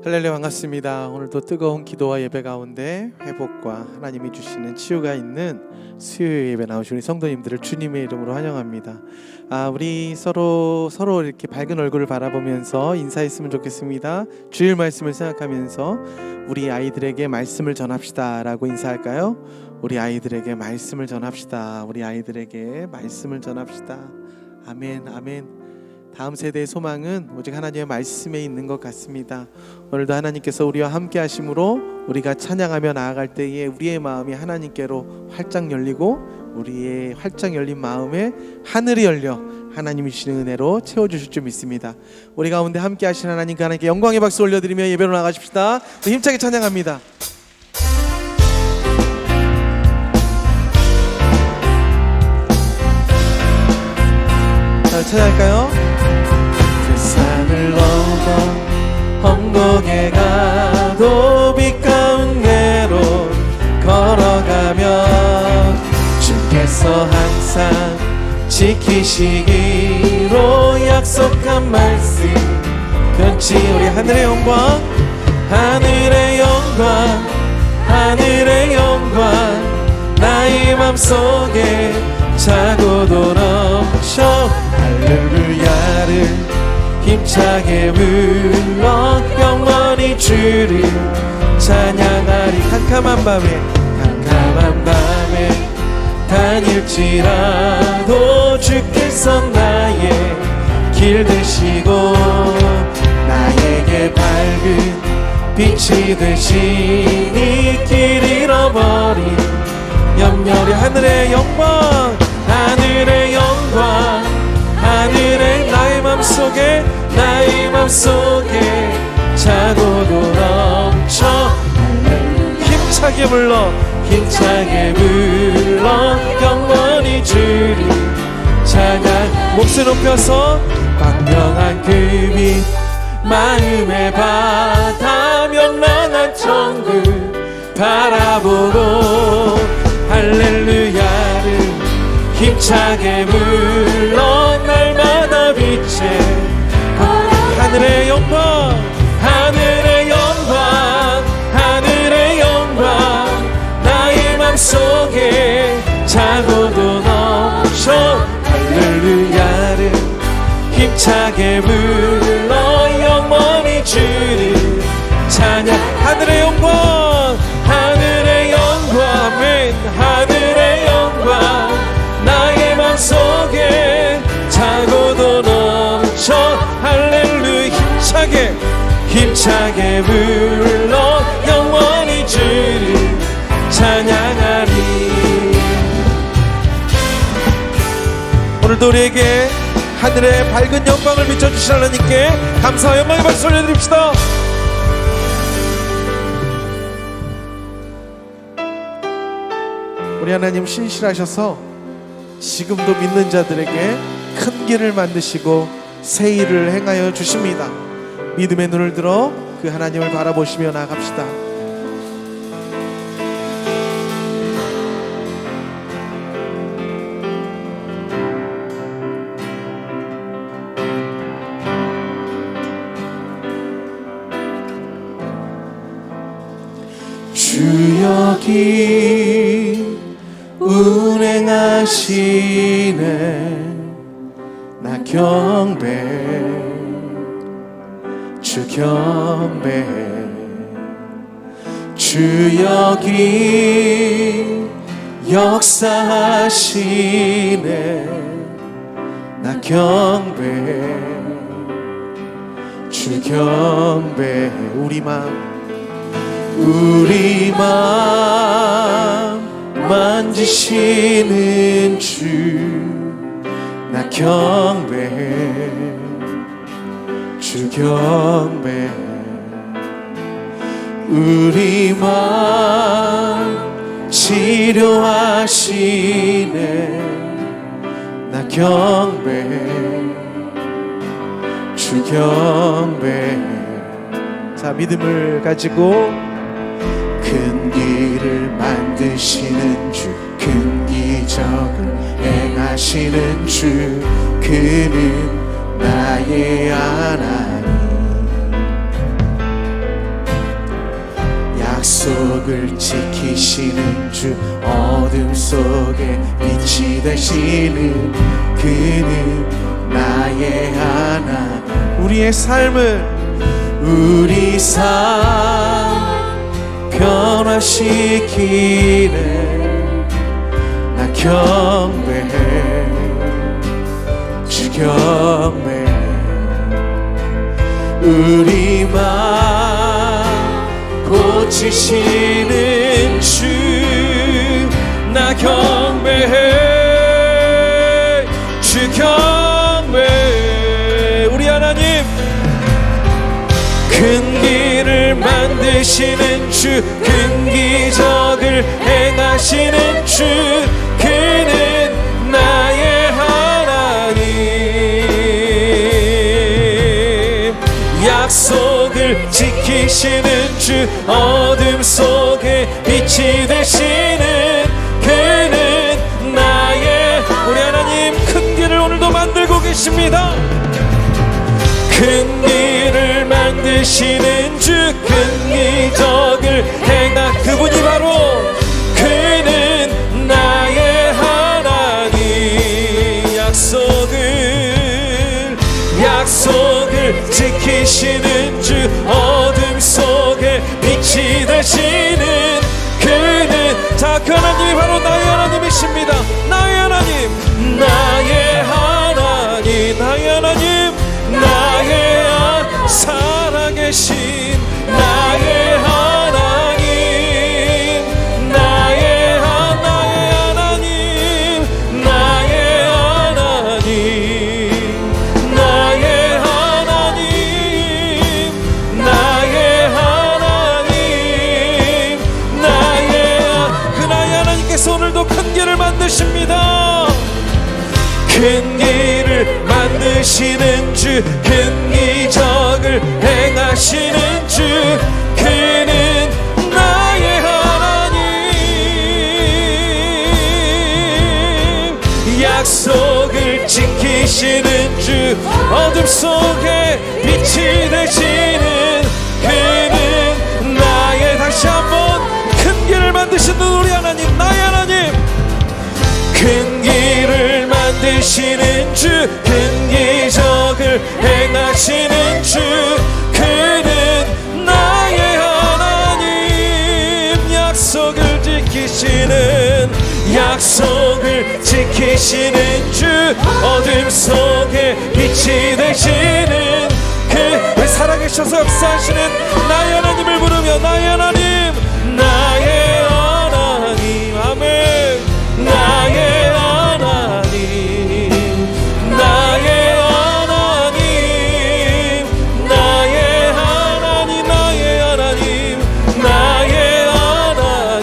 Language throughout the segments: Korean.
할렐루야, 반갑습니다. 오늘도 뜨거운 기도와 예배 가운데 회복과 하나님이 주시는 치유가 있는 수요일 예배 나오신 우리 성도님들을 주님의 이름으로 환영합니다. 우리 서로 이렇게 밝은 얼굴을 바라보면서 인사했으면 좋겠습니다. 주일 말씀을 생각하면서 우리 아이들에게 말씀을 전합시다 라고 인사할까요? 우리 아이들에게 말씀을 전합시다. 우리 아이들에게 말씀을 전합시다. 아멘, 아멘. 다음 세대의 소망은 오직 하나님의 말씀에 있는 것 같습니다. 오늘도 하나님께서 우리와 함께 하심으로 우리가 찬양하며 나아갈 때에 우리의 마음이 하나님께로 활짝 열리고 우리의 활짝 열린 마음에 하늘이 열려 하나님이 주시는 은혜로 채워주실 줄 믿습니다. 우리 가운데 함께 하신 하나님, 그 하나님께 영광의 박수 올려드리며 예배로 나가십시다. 힘차게 찬양합니다. 자, 찬양할까요? 세상을 넘어 험곡에 가도 빛 가운데로 걸어가면 주께서 항상 지키시기로 약속한 말씀 변치. 우리 하늘의 영광, 하늘의 영광, 하늘의 영광 나의 맘속에 차고도 넘쳐 할렐루야를 힘차게 불러 영원히 주를 찬양하리. 캄캄한 밤에 다닐지라도 주께서 나의 길 되시고 나에게 밝은 빛이 되시니 길 잃어버린 염려리. 하늘의 영광, 하늘의 영광, 하늘의 나의 맘속에 차고도 넘쳐 힘차게 불러 영원히 주를 찬양. 목소리 높여서 광명한 그 빛 마음의 바다 명랑한 천국 바라보고 할렐루야를 힘차게 불러 날마다 빛에 하늘의 영광, 하늘의 영광, 하늘의 영광 나의 맘속에 차고도 넘쳐 할렐루야를 힘차게 불러 영원히 주를 찬양. 하늘의 영광, 하늘의 영광, 아멘. 하늘의 영광 나의 맘속에 차고도 넘쳐 할렐루야 힘차게 불러 영원히 주를 찬양하리. 오늘도 우리에게 하늘의 밝은 영광을 비춰주신 하나님께 감사와 영광의 박수 올려드립시다. 우리 하나님 신실하셔서 지금도 믿는 자들에게 큰 길을 만드시고 새 일을 행하여 주십니다. 믿음의 눈을 들어 그 하나님을 바라보시며 나아갑시다. 주 여기 운행하시네 나 경배 주 경배. 주 여기 역사하시네 나 경배 주 경배. 우리 맘 만지시는 주 나 경배 주 경배. 우리 맘 치료하시네 나 경배 주 경배. 자, 믿음을 가지고 큰 길을 만드시는 주, 큰 기적을 행하시는 주, 그는 나의 하나님. 약속을 지키시는 주, 어둠 속에 빛이 되시는 그는 나의 하나님. 우리 삶 변화시키네. 나 경배해, 주 경배해. 우리 맘 고치시는 주, 나 경배해, 주 경배해. 우리 하나님, 큰 길을 만드시는 주, 큰 기적을 행하시는 주, 그는 나의 하나님. 약속을 지키시는 주, 어둠 속에 빛이 되시는 그는 나의. 우리 하나님, 큰 길을 오늘도 만들고 계십니다. 큰 길을 만드시는 주, 큰 기적을 행하 그분이 바로, 그는 나의 하나님. 약속을 지키시는 주, 어둠 속에 빛이 되시는 그는. 자, 그 하나님이 바로 나의 하나님이십니다. 나의 하나님, 나의 하나님, 나의 하나님, 나의 살아계신 나의 하나님, 나의 하나님, 나의 하나님, 나의 하나님, 나의 하나님, 그 나의 하나님께서 오늘도 큰 길을 만드십니다. 큰 길을 만드시는 주, 큰 기적을 행하시는 주, 그는 나의 하나님. 약속을 지키시는 주, 어둠 속에 빛이 되시는 그는 나의. 다시 한번, 큰 길을 만드시는 우리 하나님, 나의 하나님. 큰 길을 만드시는 주, 큰 기적을 행하시는 주, 그는 나의 하나님. 약속을 지키시는 주, 어둠 속에 빛이 되시는 그 살아계셔서 역사하시는 나의 하나님을 부르며, 나의 하나님, 나의 하나님, 아멘. 나의 하나님, 나의 하나님, 나의 하나님, 나의 하나님, 나의 하나님,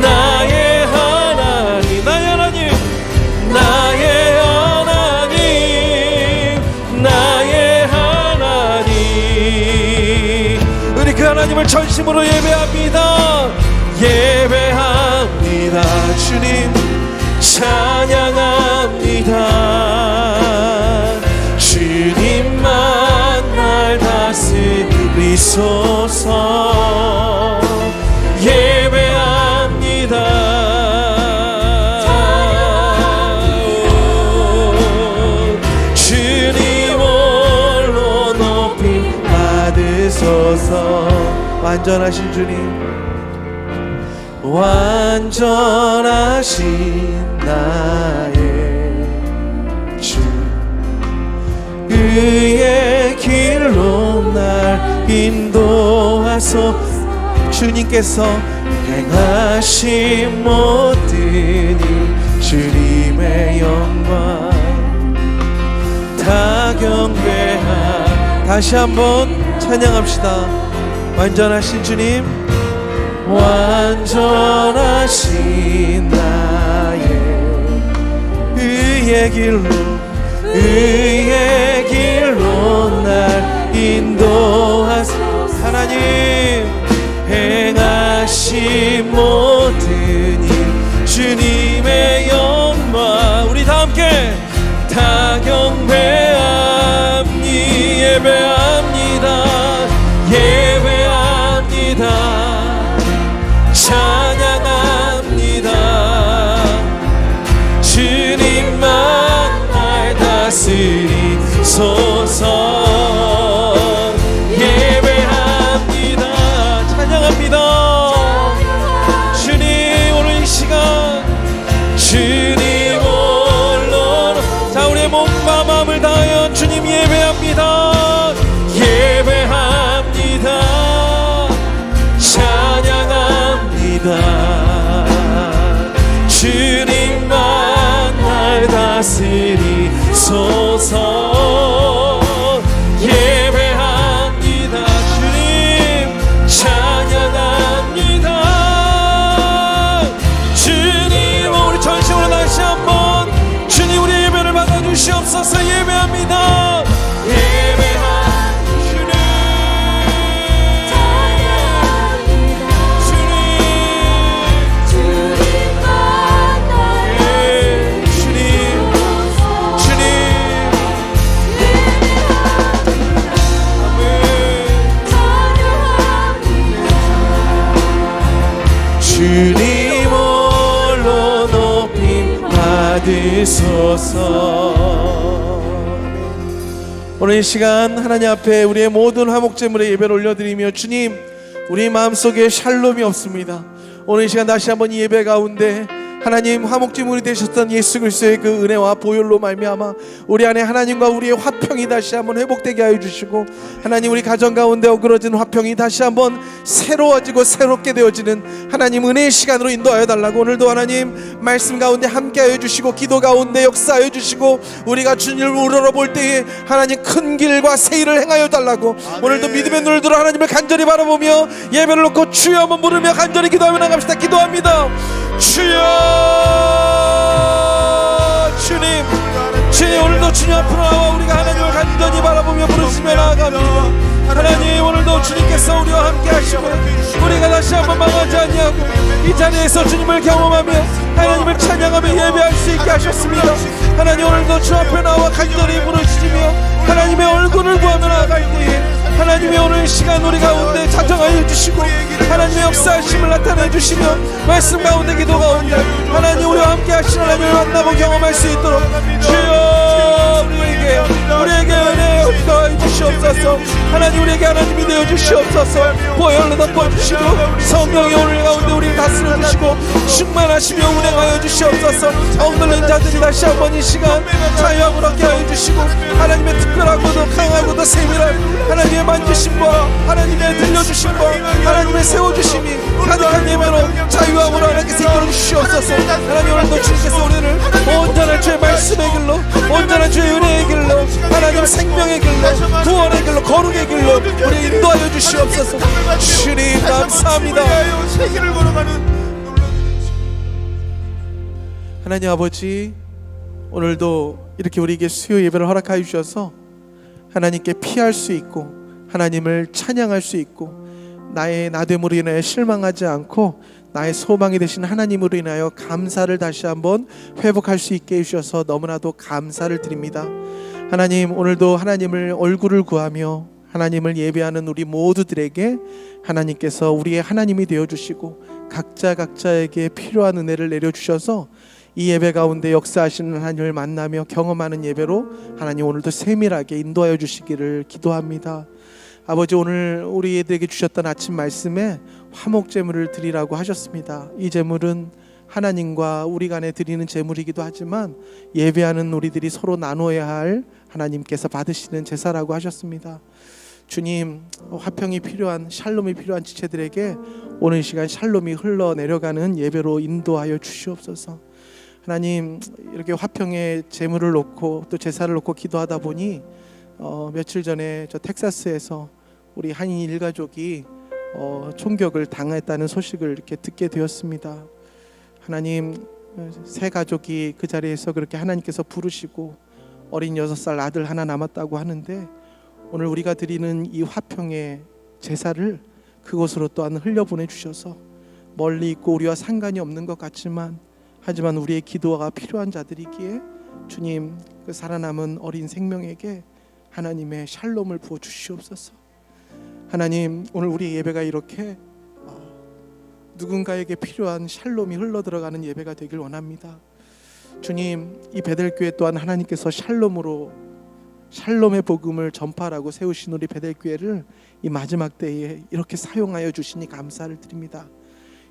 나의 하나님, 나의 하나님, 나의 하나님, 나의 하나님. 우리 그 하나님을 전심으로 예배합니다. 예배합니다. 주님 찬양합니다. 주님만 날 다스리소서. 예배합니다. 주님 홀로 높임 받으소서. 완전하신 주님, 완전하신 나의 주, 그의 길로 날 인도하소. 주님께서 행하신 모든 일, 주님의 영광 다 경배하. 다시 한번 찬양합시다. 완전하신 주님, 완전하신 나의 의의 길로 날 인도하소서. 하나님 행하신 모든 일, 주님의 영광 우리 다 함께 다 경배합니다. 예배합니다. 예배합니다. 주옵소서. 예배합니다. 찬양합니다. 주님 오늘 이 시간 주님 홀로 자 우리의 몸과 마음을 다하여 주님 예배합니다. 예배합니다. 찬양합니다. 주님만 날 다스리소서. 예배합니다. 주님 찬양합니다. 주님 우리 전심으로 다시 한번 주님 우리의 예배를 받아주시옵소서. 예배합니다. 주님 홀로 높임 받으소서. 오늘 이 시간 하나님 앞에 우리의 모든 화목제물의 예배를 올려드리며 주님 우리 마음속에 샬롬이 없습니다. 오늘 이 시간 다시 한번 이 예배 가운데 하나님 화목제물이 되셨던 예수 그리스도의 그 은혜와 보혈로 말미암아 우리 안에 하나님과 우리의 화평이 다시 한번 회복되게 하여 주시고 하나님 우리 가정 가운데 어그러진 화평이 다시 한번 새로워지고 새롭게 되어지는 하나님 은혜의 시간으로 인도하여 달라고 오늘도 하나님 말씀 가운데 함께 하여 주시고 기도 가운데 역사하여 주시고 우리가 주님을 우러러볼 때에 하나님 큰 길과 새 일을 행하여 달라고 아멘. 오늘도 믿음의 눈을 들어 하나님을 간절히 바라보며 예배를 놓고 주여 한번 부르며 간절히 기도하며 나갑시다. 기도합니다. 주여 주님 오늘도 주님 앞으로 나와 우리가 하나님을 간절히 바라보며 부르시며 나아갑니다. 하나님 오늘도 주님께서 우리와 함께 하시고 우리가 다시 한번 망하지 아니하고 이 자리에서 주님을 경험하며 하나님을 찬양하며 예배할 수 있게 하셨습니다. 하나님 오늘도 주 앞에 나와 간절히 부르시며 하나님의 얼굴을 구하며 나아갈 때에 하나님의 오늘 시간 우리 가운데 자정하여 주시고 하나님의 역사하심을 나타내 주시며 말씀 가운데 기도 가운데 하나님 우리와 함께 하시는 하나님을 만나고 경험할 수 있도록 주여 우리에게 은혜에 흡수하여 주시옵소서. 하나님 우리에게 하나님이 되어 주시옵소서. 보혈로 덮어주시고 성령이 오늘 가운데 우리를 다스려 주시고 충만하시며 운행하여 주시옵소서. 억눌린 자들이 다시 한번 이 시간 자유함을 얻게 하여 주시고 하나님의 특별하고도 강하고도 세밀한 하나님의 만지심과 하나님의 들려주심과 하나님의 세워주심이 가득한 예배로 자유함으로 하나님께서 이끌어 주시옵소서. 하나님 오늘도 주님께서 우리를 온전한 주의 말씀의 길로 온전한 주의 은혜의 길로 하나님 생명의 길로 구원의 길로 거룩의 길로 우리 인도하여 주시옵소서. 주님 감사합니다. 하나님 아버지 오늘도 이렇게 우리에게 수요 예배를 허락하여 주셔서 하나님께 피할 수 있고 하나님을 찬양할 수 있고 나의 나됨으로 인하여 실망하지 않고 나의 소망이 되신 하나님으로 인하여 감사를 다시 한번 회복할 수 있게 해주셔서 너무나도 감사를 드립니다. 하나님 오늘도 하나님을 얼굴을 구하며 하나님을 예배하는 우리 모두들에게 하나님께서 우리의 하나님이 되어주시고 각자에게 필요한 은혜를 내려주셔서 이 예배 가운데 역사하시는 하나님을 만나며 경험하는 예배로 하나님 오늘도 세밀하게 인도하여 주시기를 기도합니다. 아버지 오늘 우리에게 주셨던 아침 말씀에 화목제물을 드리라고 하셨습니다. 이 제물은 하나님과 우리 간에 드리는 제물이기도 하지만 예배하는 우리들이 서로 나눠야 할 하나님께서 받으시는 제사라고 하셨습니다. 주님 화평이 필요한 샬롬이 필요한 지체들에게 오늘 시간 샬롬이 흘러내려가는 예배로 인도하여 주시옵소서. 하나님 이렇게 화평의 제물을 놓고 또 제사를 놓고 기도하다 보니 며칠 전에 저 텍사스에서 우리 한인 일가족이 총격을 당했다는 소식을 이렇게 듣게 되었습니다. 하나님 세 가족이 그 자리에서 그렇게 하나님께서 부르시고 어린 6살 아들 하나 남았다고 하는데 오늘 우리가 드리는 이 화평의 제사를 그곳으로 또한 흘려보내 주셔서 멀리 있고 우리와 상관이 없는 것 같지만 하지만 우리의 기도가 필요한 자들이기에 주님 그 살아남은 어린 생명에게 하나님의 샬롬을 부어 주시옵소서. 하나님 오늘 우리의 예배가 이렇게 누군가에게 필요한 샬롬이 흘러들어가는 예배가 되길 원합니다. 주님 이 베델교회 또한 하나님께서 샬롬으로 샬롬의 복음을 전파하라고 세우신 우리 베델교회를 이 마지막 때에 이렇게 사용하여 주시니 감사를 드립니다.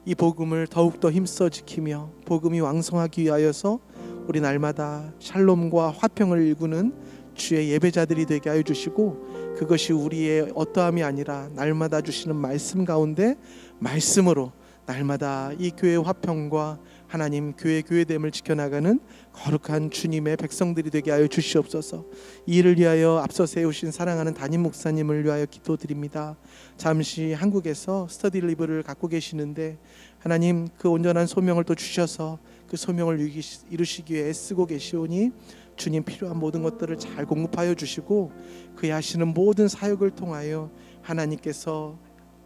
이 복음을 더욱더 힘써 지키며 복음이 왕성하기 위하여서 우리 날마다 샬롬과 화평을 일구는 주의 예배자들이 되게 하여 주시고, 그것이 우리의 어떠함이 아니라 날마다 주시는 말씀 가운데 말씀으로 날마다 이 교회의 화평과 하나님 교회됨을 지켜나가는 거룩한 주님의 백성들이 되게 하여 주시옵소서. 이 일을 위하여 앞서 세우신 사랑하는 담임 목사님을 위하여 기도드립니다. 잠시 한국에서 스터디 리브를 갖고 계시는데 하나님 그 온전한 소명을 또 주셔서 그 소명을 이루시기 위해 애쓰고 계시오니 주님 필요한 모든 것들을 잘 공급하여 주시고, 그의 하시는 모든 사역을 통하여 하나님께서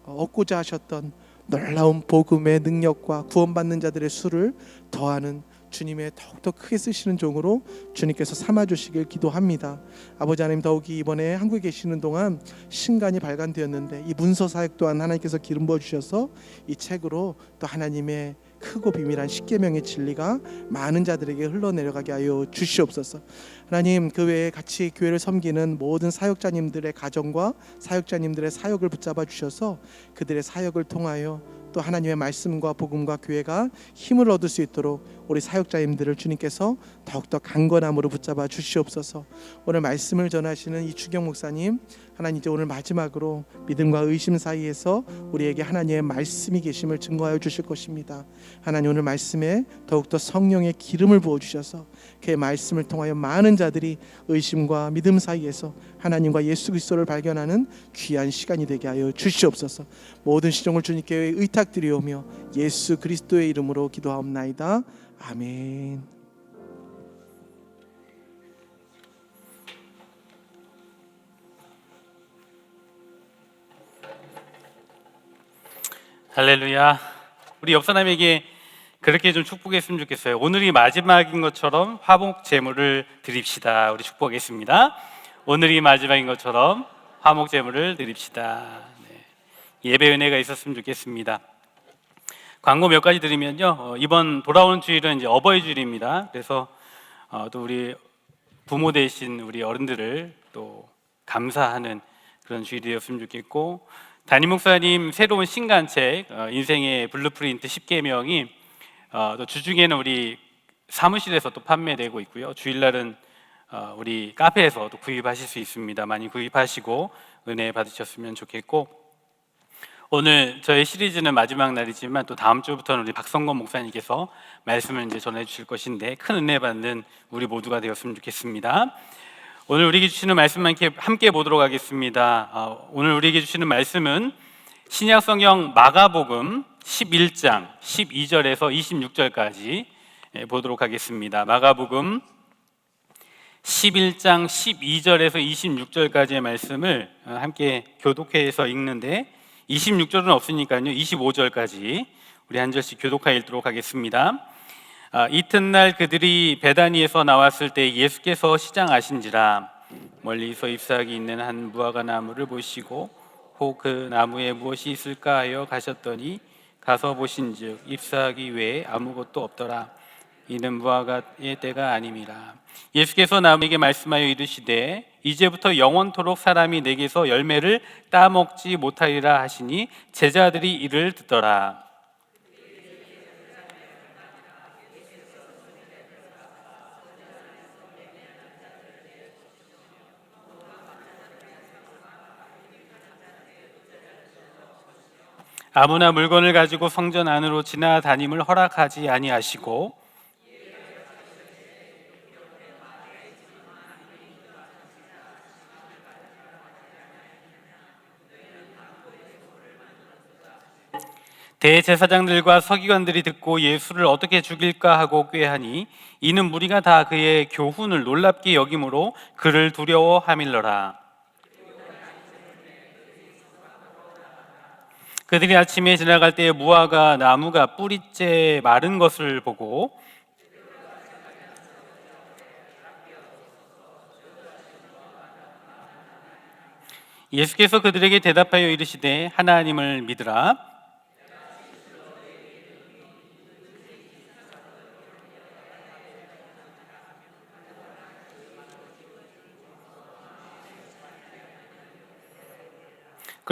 얻고자 하셨던 놀라운 복음의 능력과 구원받는 자들의 수를 더하는 주님의 더욱더 크게 쓰시는 종으로 주님께서 삼아주시길 기도합니다. 아버지 하나님, 더욱이 이번에 한국에 계시는 동안 신간이 발간되었는데 이 문서 사역 또한 하나님께서 기름 부어주셔서 이 책으로 또 하나님의 크고 비밀한 십계명의 진리가 많은 자들에게 흘러내려가게 하여 주시옵소서. 하나님, 그 외에 같이 교회를 섬기는 모든 사역자님들의 가정과 사역자님들의 사역을 붙잡아 주셔서 그들의 사역을 통하여 또 하나님의 말씀과 복음과 교회가 힘을 얻을 수 있도록 우리 사역자님들을 주님께서 더욱더 강건함으로 붙잡아 주시옵소서. 오늘 말씀을 전하시는 이 주경 목사님, 하나님 이제 오늘 마지막으로 믿음과 의심 사이에서 우리에게 하나님의 말씀이 계심을 증거하여 주실 것입니다. 하나님 오늘 말씀에 더욱더 성령의 기름을 부어주셔서 그의 말씀을 통하여 많은 자들이 의심과 믿음 사이에서 하나님과 예수 그리스도를 발견하는 귀한 시간이 되게 하여 주시옵소서. 모든 시종을 주님께 의탁드리오며 예수 그리스도의 이름으로 기도하옵나이다. 아멘. 할렐루야. 우리 옆 사람에게 그렇게 좀 축복했으면 좋겠어요. 오늘이 마지막인 것처럼 화목 제물을 드립시다. 우리 축복하겠습니다. 오늘이 마지막인 것처럼 화목 제물을 드립시다. 네. 예배 은혜가 있었으면 좋겠습니다. 광고 몇 가지 드리면요, 이번 돌아오는 주일은 이제 어버이 주일입니다. 그래서 또 우리 부모 되신 우리 어른들을 또 감사하는 그런 주일이었으면 좋겠고, 담임 목사님 새로운 신간책 인생의 블루프린트 10계명이 또 주중에는 우리 사무실에서 또 판매되고 있고요, 주일날은 우리 카페에서 또 구입하실 수 있습니다. 많이 구입하시고 은혜 받으셨으면 좋겠고, 오늘 저희 시리즈는 마지막 날이지만 또 다음 주부터는 우리 박성건 목사님께서 말씀을 이제 전해 주실 것인데 큰 은혜 받는 우리 모두가 되었으면 좋겠습니다. 오늘 우리에게 주시는 말씀 함께 보도록 하겠습니다. 오늘 우리에게 주시는 말씀은 신약 성경 마가복음 11장 12절에서 26절까지 보도록 하겠습니다. 마가복음 11장 12절에서 26절까지의 말씀을 함께 교독해서 읽는데, 26절은 없으니까요 25절까지 우리 한 절씩 교독하여 읽도록 하겠습니다. 이튿날 그들이 베다니에서 나왔을 때 예수께서 시장하신지라 멀리서 잎사귀 있는 한 무화과 나무를 보시고 혹 그 나무에 무엇이 있을까 하여 가셨더니 가서 보신즉 잎사귀 외에 아무것도 없더라. 이는 무화과의 때가 아님이라. 예수께서 나무에게 말씀하여 이르시되 이제부터 영원토록 사람이 내게서 열매를 따먹지 못하리라 하시니 제자들이 이를 듣더라. 아무나 물건을 가지고 성전 안으로 지나다님을 허락하지 아니하시고 대제사장들과 서기관들이 듣고 예수를 어떻게 죽일까 하고 꾀하니 이는 무리가 다 그의 교훈을 놀랍게 여김으로 그를 두려워하밀러라. 그들이 아침에 지나갈 때 무화과 나무가 뿌리째 마른 것을 보고 예수께서 그들에게 대답하여 이르시되 하나님을 믿으라.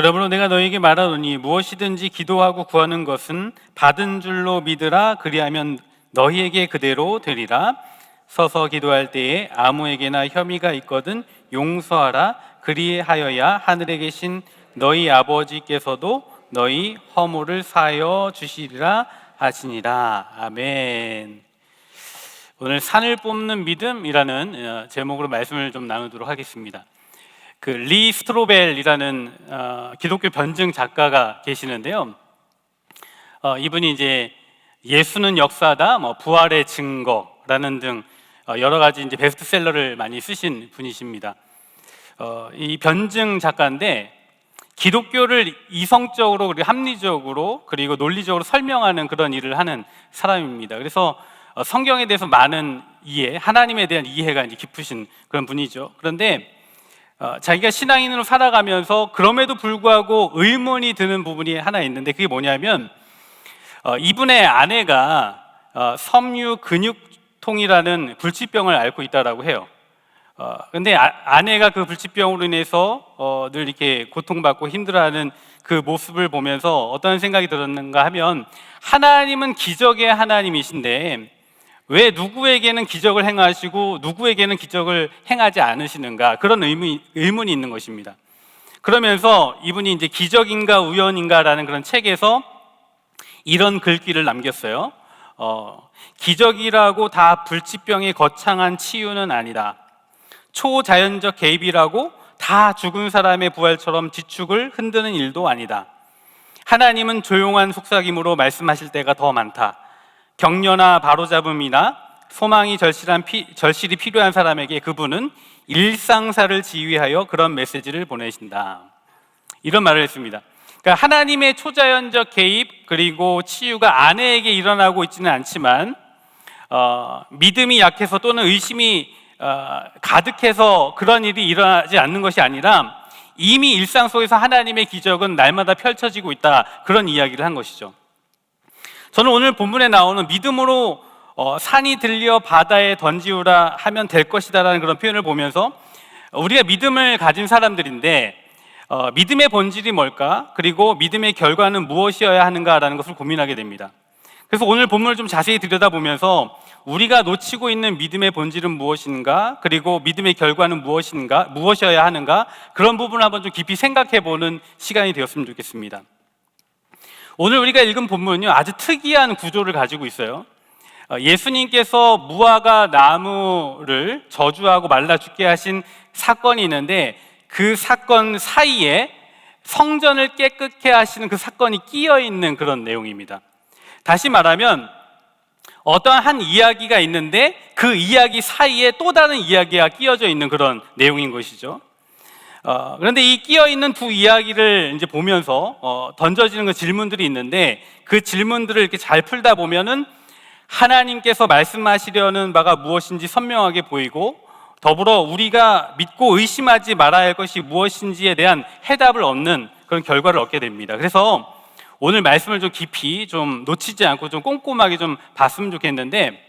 그러므로 내가 너에게 말하노니 무엇이든지 기도하고 구하는 것은 받은 줄로 믿으라. 그리하면 너희에게 그대로 되리라. 서서 기도할 때에 아무에게나 혐의가 있거든 용서하라. 그리하여야 하늘에 계신 너희 아버지께서도 너희 허물을 사하여 주시리라 하시니라. 아멘. 오늘 산을 뽑는 믿음이라는 제목으로 말씀을 좀 나누도록 하겠습니다. 그 리 스트로벨이라는 기독교 변증 작가가 계시는데요. 이분이 이제 예수는 역사다, 부활의 증거라는 등 여러 가지 이제 베스트셀러를 많이 쓰신 분이십니다. 이 변증 작가인데 기독교를 이성적으로 그리고 합리적으로 그리고 논리적으로 설명하는 그런 일을 하는 사람입니다. 그래서 성경에 대해서 많은 이해, 하나님에 대한 이해가 이제 깊으신 그런 분이죠. 그런데 자기가 신앙인으로 살아가면서 그럼에도 불구하고 의문이 드는 부분이 하나 있는데 그게 뭐냐면 이분의 아내가 섬유 근육통이라는 불치병을 앓고 있다라고 해요. 근데 아내가 그 불치병으로 인해서 늘 이렇게 고통받고 힘들어하는 그 모습을 보면서 어떤 생각이 들었는가 하면 하나님은 기적의 하나님이신데 왜 누구에게는 기적을 행하시고 누구에게는 기적을 행하지 않으시는가, 그런 의문이 있는 것입니다. 그러면서 이분이 이제 기적인가 우연인가라는 그런 책에서 이런 글귀를 남겼어요. 기적이라고 다 불치병의 거창한 치유는 아니다. 초자연적 개입이라고 다 죽은 사람의 부활처럼 지축을 흔드는 일도 아니다. 하나님은 조용한 속삭임으로 말씀하실 때가 더 많다. 격려나 바로잡음이나 소망이 절실히 필요한 사람에게 그분은 일상사를 지휘하여 그런 메시지를 보내신다. 이런 말을 했습니다. 그러니까 하나님의 초자연적 개입 그리고 치유가 아내에게 일어나고 있지는 않지만 믿음이 약해서 또는 의심이 가득해서 그런 일이 일어나지 않는 것이 아니라 이미 일상 속에서 하나님의 기적은 날마다 펼쳐지고 있다, 그런 이야기를 한 것이죠. 저는 오늘 본문에 나오는 믿음으로 산이 들려 바다에 던지우라 하면 될 것이다 라는 그런 표현을 보면서 우리가 믿음을 가진 사람들인데 믿음의 본질이 뭘까? 그리고 믿음의 결과는 무엇이어야 하는가라는 것을 고민하게 됩니다. 그래서 오늘 본문을 좀 자세히 들여다보면서 우리가 놓치고 있는 믿음의 본질은 무엇인가, 그리고 믿음의 결과는 무엇이어야 하는가, 그런 부분을 한번 좀 깊이 생각해 보는 시간이 되었으면 좋겠습니다. 오늘 우리가 읽은 본문은요, 아주 특이한 구조를 가지고 있어요. 예수님께서 무화과 나무를 저주하고 말라 죽게 하신 사건이 있는데 그 사건 사이에 성전을 깨끗게 하시는 그 사건이 끼어 있는 그런 내용입니다. 다시 말하면 어떠한 한 이야기가 있는데 그 이야기 사이에 또 다른 이야기가 끼어져 있는 그런 내용인 것이죠. 그런데 이 끼어 있는 두 이야기를 이제 보면서 던져지는 그 질문들이 있는데 그 질문들을 이렇게 잘 풀다 보면은 하나님께서 말씀하시려는 바가 무엇인지 선명하게 보이고 더불어 우리가 믿고 의심하지 말아야 할 것이 무엇인지에 대한 해답을 얻는 그런 결과를 얻게 됩니다. 그래서 오늘 말씀을 좀 깊이 좀 놓치지 않고 좀 꼼꼼하게 좀 봤으면 좋겠는데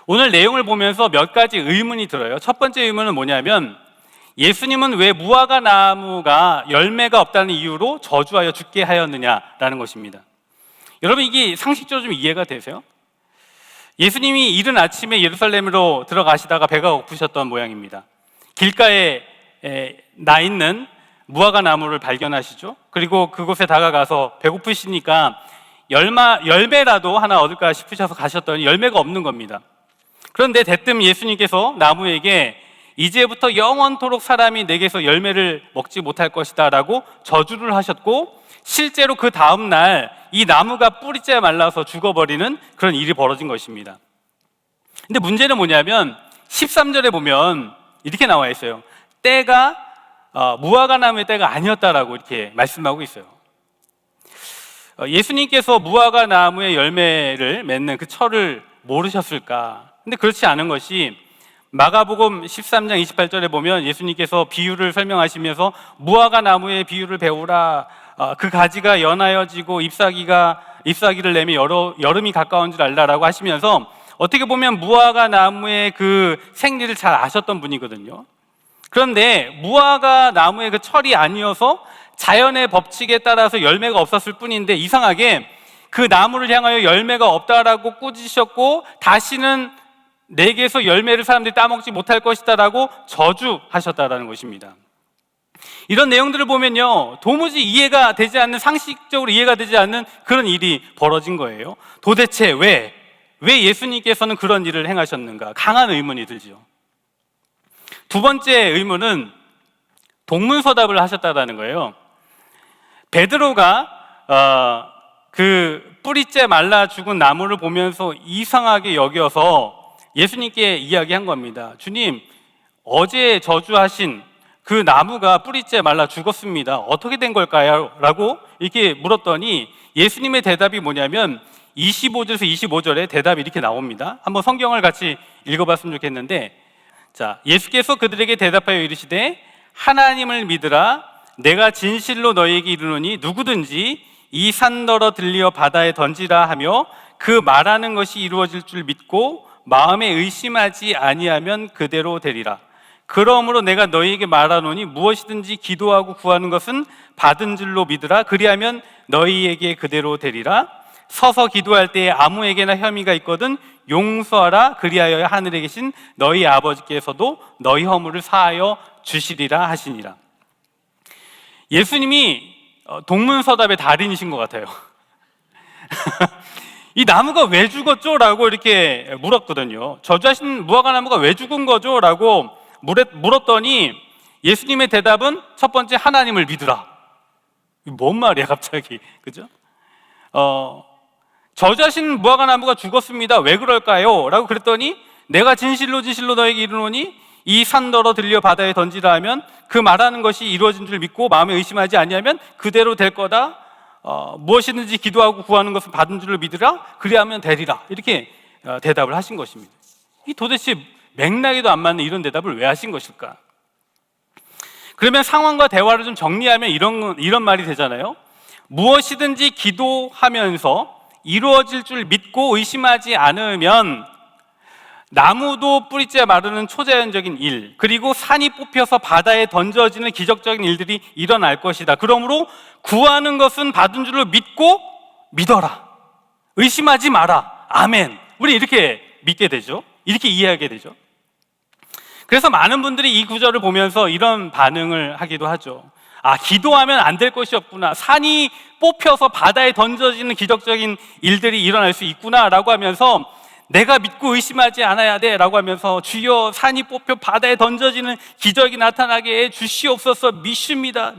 오늘 내용을 보면서 몇 가지 의문이 들어요. 첫 번째 의문은 뭐냐면 예수님은 왜 무화과 나무가 열매가 없다는 이유로 저주하여 죽게 하였느냐라는 것입니다. 여러분, 이게 상식적으로 좀 이해가 되세요? 예수님이 이른 아침에 예루살렘으로 들어가시다가 배가 고프셨던 모양입니다. 길가에 나 있는 무화과 나무를 발견하시죠. 그리고 그곳에 다가가서 배고프시니까 열매라도 하나 얻을까 싶으셔서 가셨더니 열매가 없는 겁니다. 그런데 대뜸 예수님께서 나무에게 이제부터 영원토록 사람이 내게서 열매를 먹지 못할 것이다 라고 저주를 하셨고 실제로 그 다음 날 이 나무가 뿌리째 말라서 죽어버리는 그런 일이 벌어진 것입니다. 근데 문제는 뭐냐면 13절에 보면 이렇게 나와 있어요. 때가 무화과 나무의 때가 아니었다라고 이렇게 말씀하고 있어요. 예수님께서 무화과 나무의 열매를 맺는 그 철을 모르셨을까? 근데 그렇지 않은 것이 마가복음 13장 28절에 보면 예수님께서 비유를 설명하시면서 무화과 나무의 비유를 배우라. 그 가지가 연하여지고 잎사귀를 내며 여름이 가까운 줄 알라라고 하시면서 어떻게 보면 무화과 나무의 그 생리를 잘 아셨던 분이거든요. 그런데 무화과 나무의 그 철이 아니어서 자연의 법칙에 따라서 열매가 없었을 뿐인데 이상하게 그 나무를 향하여 열매가 없다라고 꾸짖으셨고 다시는 내게서 열매를 사람들이 따먹지 못할 것이다라고 저주하셨다라는 것입니다. 이런 내용들을 보면요, 도무지 이해가 되지 않는, 상식적으로 이해가 되지 않는 그런 일이 벌어진 거예요. 도대체 왜 예수님께서는 그런 일을 행하셨는가? 강한 의문이 들죠. 두 번째 의문은 동문서답을 하셨다라는 거예요. 베드로가 그 뿌리째 말라 죽은 나무를 보면서 이상하게 여겨서 예수님께 이야기한 겁니다. 주님, 어제 저주하신 그 나무가 뿌리째 말라 죽었습니다. 어떻게 된 걸까요? 라고 이렇게 물었더니 예수님의 대답이 뭐냐면 25절에서 25절에 대답이 이렇게 나옵니다. 한번 성경을 같이 읽어봤으면 좋겠는데, 자, 예수께서 그들에게 대답하여 이르시되 하나님을 믿으라. 내가 진실로 너희에게 이르노니 누구든지 이 산더러 들리어 바다에 던지라 하며 그 말하는 것이 이루어질 줄 믿고 마음에 의심하지 아니하면 그대로 되리라. 그러므로 내가 너희에게 말하노니 무엇이든지 기도하고 구하는 것은 받은 줄로 믿으라. 그리하면 너희에게 그대로 되리라. 서서 기도할 때에 아무에게나 혐의가 있거든 용서하라. 그리하여 하늘에 계신 너희 아버지께서도 너희 허물을 사하여 주시리라 하시니라. 예수님이 동문서답의 달인이신 것 같아요. 이 나무가 왜 죽었죠? 라고 이렇게 물었거든요. 저주하신 무화과 나무가 왜 죽은 거죠? 라고 물었더니 예수님의 대답은 첫 번째, 하나님을 믿으라. 뭔 말이야 갑자기, 그죠? 저주하신 무화과 나무가 죽었습니다. 왜 그럴까요? 라고 그랬더니 내가 진실로 너에게 이르노니 이 산더러 들려 바다에 던지라 하면 그 말하는 것이 이루어진 줄 믿고 마음에 의심하지 아니하면 그대로 될 거다. 무엇이든지 기도하고 구하는 것은 받은 줄로 믿으라. 그리하면 되리라. 이렇게 대답을 하신 것입니다. 이 도대체 맥락에도 안 맞는 이런 대답을 왜 하신 것일까? 그러면 상황과 대화를 좀 정리하면 이런 말이 되잖아요. 무엇이든지 기도하면서 이루어질 줄 믿고 의심하지 않으면 나무도 뿌리째 마르는 초자연적인 일, 그리고 산이 뽑혀서 바다에 던져지는 기적적인 일들이 일어날 것이다. 그러므로 구하는 것은 받은 줄로 믿고 믿어라. 의심하지 마라. 아멘. 우리 이렇게 믿게 되죠. 이렇게 이해하게 되죠. 그래서 많은 분들이 이 구절을 보면서 이런 반응을 하기도 하죠. 아, 기도하면 안 될 것이 없구나. 산이 뽑혀서 바다에 던져지는 기적적인 일들이 일어날 수 있구나라고 하면서 내가 믿고 의심하지 않아야 돼 라고 하면서 주여 산이 뽑혀 바다에 던져지는 기적이 나타나게 해 주시옵소서. 믿습니다.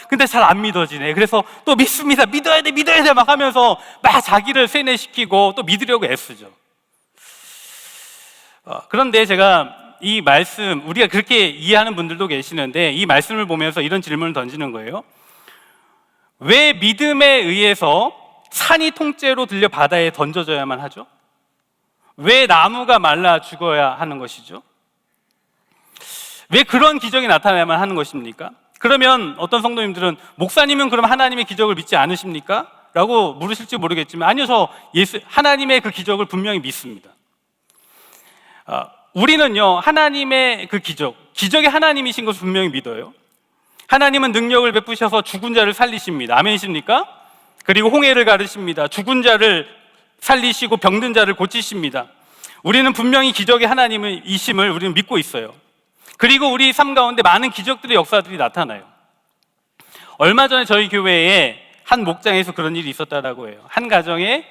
근데 잘 안 믿어지네. 그래서 또 믿습니다. 믿어야 돼 막 하면서 막 자기를 세뇌시키고 또 믿으려고 애쓰죠. 그런데 제가 이 말씀, 우리가 그렇게 이해하는 분들도 계시는데 이 말씀을 보면서 이런 질문을 던지는 거예요. 왜 믿음에 의해서 산이 통째로 들려 바다에 던져져야만 하죠? 왜 나무가 말라 죽어야 하는 것이죠? 왜 그런 기적이 나타나야만 하는 것입니까? 그러면 어떤 성도님들은 목사님은 그럼 하나님의 기적을 믿지 않으십니까? 라고 물으실지 모르겠지만 아니요, 저 하나님의 그 기적을 분명히 믿습니다. 우리는요, 하나님의 그 기적이 하나님이신 것을 분명히 믿어요. 하나님은 능력을 베푸셔서 죽은 자를 살리십니다. 아멘이십니까? 그리고 홍해를 가르십니다. 죽은 자를 살리시고 병든 자를 고치십니다. 우리는 분명히 기적의 하나님이심을 우리는 믿고 있어요. 그리고 우리 삶 가운데 많은 기적들의 역사들이 나타나요. 얼마 전에 저희 교회에 한 목장에서 그런 일이 있었다라고 해요. 한 가정에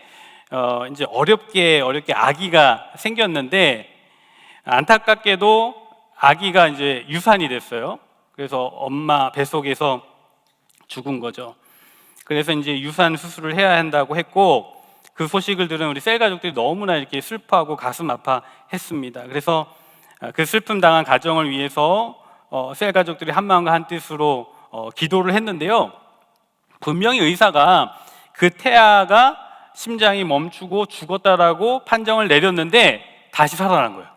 이제 어렵게 아기가 생겼는데 안타깝게도 아기가 이제 유산이 됐어요. 그래서 엄마 뱃속에서 죽은 거죠. 그래서 이제 유산 수술을 해야 한다고 했고 그 소식을 들은 우리 셀 가족들이 너무나 이렇게 슬퍼하고 가슴 아파했습니다. 그래서 그 슬픔 당한 가정을 위해서 셀 가족들이 한 마음과 한 뜻으로 기도를 했는데요. 분명히 의사가 그 태아가 심장이 멈추고 죽었다라고 판정을 내렸는데 다시 살아난 거예요.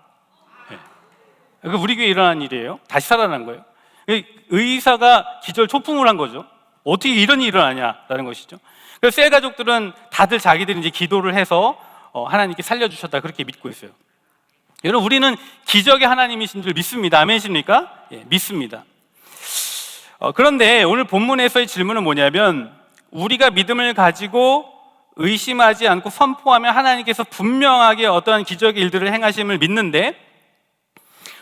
네. 우리 교회에 일어난 일이에요. 다시 살아난 거예요. 의사가 기절 초풍을 한 거죠. 어떻게 이런 일이 일어나냐라는 것이죠. 그래서 셀 가족들은 다들 자기들이 이제 기도를 해서 하나님께 살려주셨다 그렇게 믿고 있어요. 여러분, 우리는 기적의 하나님이신 줄 믿습니다. 아멘이십니까? 예, 믿습니다. 그런데 오늘 본문에서의 질문은 뭐냐면, 우리가 믿음을 가지고 의심하지 않고 선포하면 하나님께서 분명하게 어떠한 기적의 일들을 행하심을 믿는데,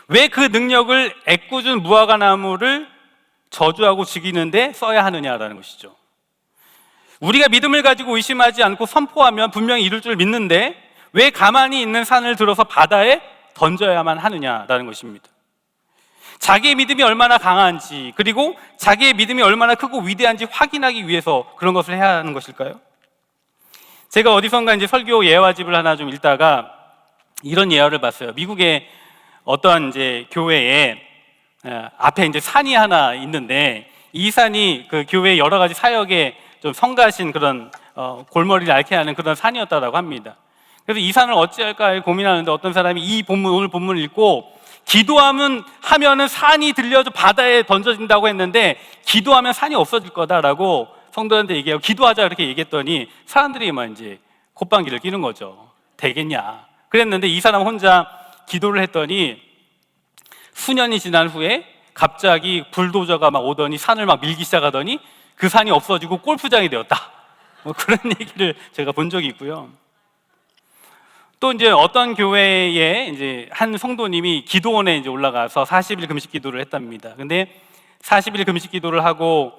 왜 그 능력을 애꿎은 무화과 나무를 저주하고 죽이는데 써야 하느냐라는 것이죠. 우리가 믿음을 가지고 의심하지 않고 선포하면 분명히 이룰 줄 믿는데 왜 가만히 있는 산을 들어서 바다에 던져야만 하느냐라는 것입니다. 자기의 믿음이 얼마나 강한지, 그리고 자기의 믿음이 얼마나 크고 위대한지 확인하기 위해서 그런 것을 해야 하는 것일까요? 제가 어디선가 이제 설교 예화집을 하나 좀 읽다가 이런 예화를 봤어요. 미국의 어떠한 이제 교회에 앞에 이제 산이 하나 있는데, 이 산이 그 교회의 여러 가지 사역에 좀 성가신 그런 골머리를 앓게 하는 그런 산이었다라고 합니다. 그래서 이 산을 어찌할까 고민하는데 어떤 사람이 이 본문, 오늘 본문을 읽고 기도하면은 산이 들려져 바다에 던져진다고 했는데 기도하면 산이 없어질 거다라고 성도한테 얘기하고 기도하자 그렇게 얘기했더니 사람들이 막 이제 콧방귀를 뀌는 거죠. 되겠냐? 그랬는데 이 사람 혼자 기도를 했더니 수년이 지난 후에 갑자기 불도저가 막 오더니 산을 막 밀기 시작하더니 그 산이 없어지고 골프장이 되었다. 뭐 그런 얘기를 제가 본 적이 있고요. 또 이제 어떤 교회에 이제 한 성도님이 기도원에 이제 올라가서 40일 금식 기도를 했답니다. 근데 40일 금식 기도를 하고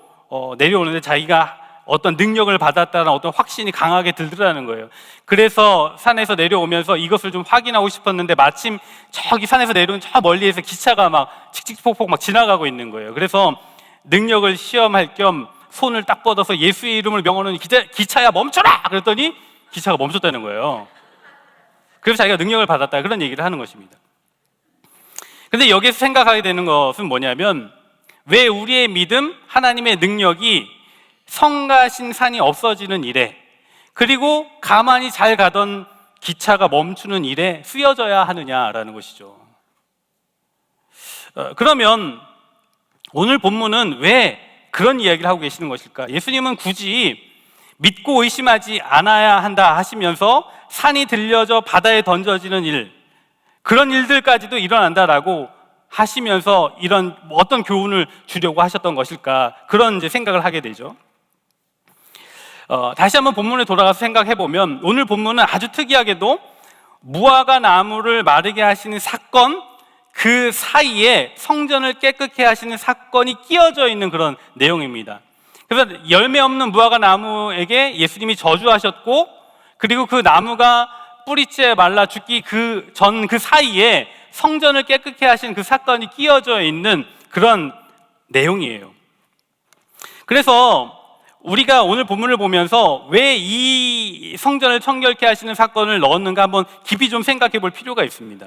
내려오는데 자기가 어떤 능력을 받았다는 어떤 확신이 강하게 들더라는 거예요. 그래서 산에서 내려오면서 이것을 좀 확인하고 싶었는데 마침 저기 산에서 내려온 저 멀리에서 기차가 막 칙칙폭폭 막 지나가고 있는 거예요. 그래서 능력을 시험할 겸 손을 딱 뻗어서 예수의 이름을 명하는 기차야 멈춰라! 그랬더니 기차가 멈췄다는 거예요. 그래서 자기가 능력을 받았다, 그런 얘기를 하는 것입니다. 근데 여기서 생각하게 되는 것은 뭐냐면, 왜 우리의 믿음, 하나님의 능력이 성가신 산이 없어지는 일에, 그리고 가만히 잘 가던 기차가 멈추는 일에 쓰여져야 하느냐라는 것이죠. 그러면 오늘 본문은 왜 그런 이야기를 하고 계시는 것일까? 예수님은 굳이 믿고 의심하지 않아야 한다 하시면서 산이 들려져 바다에 던져지는 일, 그런 일들까지도 일어난다라고 하시면서 이런 어떤 교훈을 주려고 하셨던 것일까? 그런 이제 생각을 하게 되죠. 다시 한번 본문에 돌아가서 생각해 보면 오늘 본문은 아주 특이하게도 무화과 나무를 마르게 하시는 사건, 그 사이에 성전을 깨끗게 하시는 사건이 끼어져 있는 그런 내용입니다. 그래서 열매 없는 무화과 나무에게 예수님이 저주하셨고, 그리고 그 나무가 뿌리째 말라 죽기 그 사이에 성전을 깨끗게 하신 그 사건이 끼어져 있는 그런 내용이에요. 그래서 우리가 오늘 본문을 보면서 왜 이 성전을 청결케 하시는 사건을 넣었는가 한번 깊이 좀 생각해 볼 필요가 있습니다.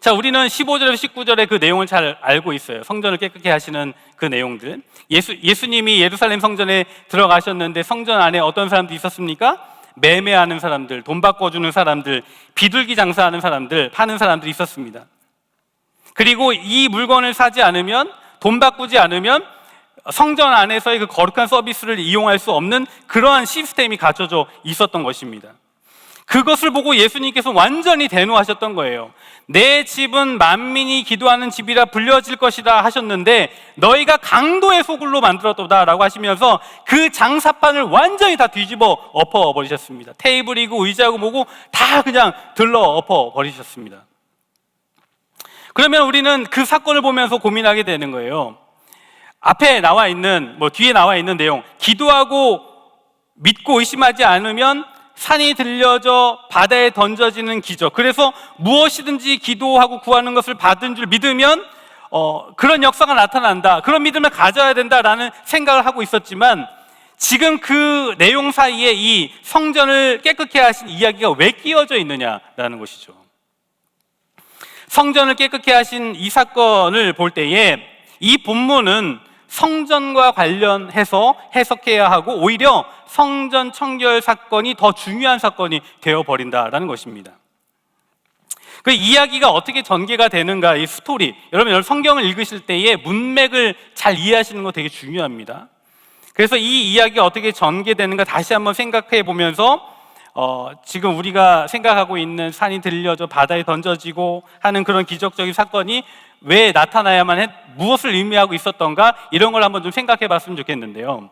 자, 우리는 15절에서 19절의 그 내용을 잘 알고 있어요. 성전을 깨끗게 하시는 그 내용들. 예수님이 예루살렘 성전에 들어가셨는데 성전 안에 어떤 사람들이 있었습니까? 매매하는 사람들, 돈 바꿔주는 사람들, 비둘기 장사하는 사람들, 파는 사람들이 있었습니다. 그리고 이 물건을 사지 않으면, 돈 바꾸지 않으면 성전 안에서의 그 거룩한 서비스를 이용할 수 없는 그러한 시스템이 갖춰져 있었던 것입니다. 그것을 보고 예수님께서 완전히 대노하셨던 거예요. 내 집은 만민이 기도하는 집이라 불려질 것이다 하셨는데 너희가 강도의 소굴로 만들었도다 라고 하시면서 그 장사판을 완전히 다 뒤집어 엎어버리셨습니다. 테이블이고 의자고 뭐고 다 그냥 들러 엎어버리셨습니다. 그러면 우리는 그 사건을 보면서 고민하게 되는 거예요. 앞에 나와 있는, 뒤에 나와 있는 내용, 기도하고 믿고 의심하지 않으면 산이 들려져 바다에 던져지는 기적, 그래서 무엇이든지 기도하고 구하는 것을 받은 줄 믿으면 그런 역사가 나타난다, 그런 믿음을 가져야 된다라는 생각을 하고 있었지만, 지금 그 내용 사이에 이 성전을 깨끗게 하신 이야기가 왜 끼어져 있느냐라는 것이죠. 성전을 깨끗게 하신 이 사건을 볼 때에 이 본문은 성전과 관련해서 해석해야 하고 오히려 성전 청결 사건이 더 중요한 사건이 되어버린다라는 것입니다. 그 이야기가 어떻게 전개가 되는가, 이 스토리, 여러분 성경을 읽으실 때에 문맥을 잘 이해하시는 거 되게 중요합니다. 그래서 이 이야기가 어떻게 전개되는가 다시 한번 생각해 보면서 지금 우리가 생각하고 있는 산이 들려져 바다에 던져지고 하는 그런 기적적인 사건이 왜 무엇을 의미하고 있었던가 이런 걸 한번 좀 생각해 봤으면 좋겠는데요.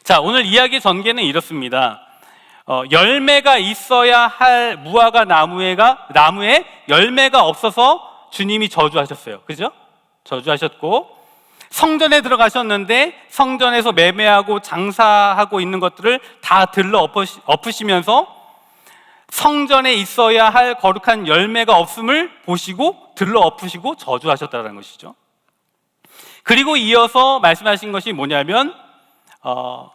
자, 오늘 이야기의 전개는 이렇습니다. 열매가 있어야 할 무화과 나무에 열매가 없어서 주님이 저주하셨어요. 그죠? 저주하셨고, 성전에 들어가셨는데 성전에서 매매하고 장사하고 있는 것들을 다 들러 엎으시면서 성전에 있어야 할 거룩한 열매가 없음을 보시고 들러 엎으시고 저주하셨다는 것이죠. 그리고 이어서 말씀하신 것이 뭐냐면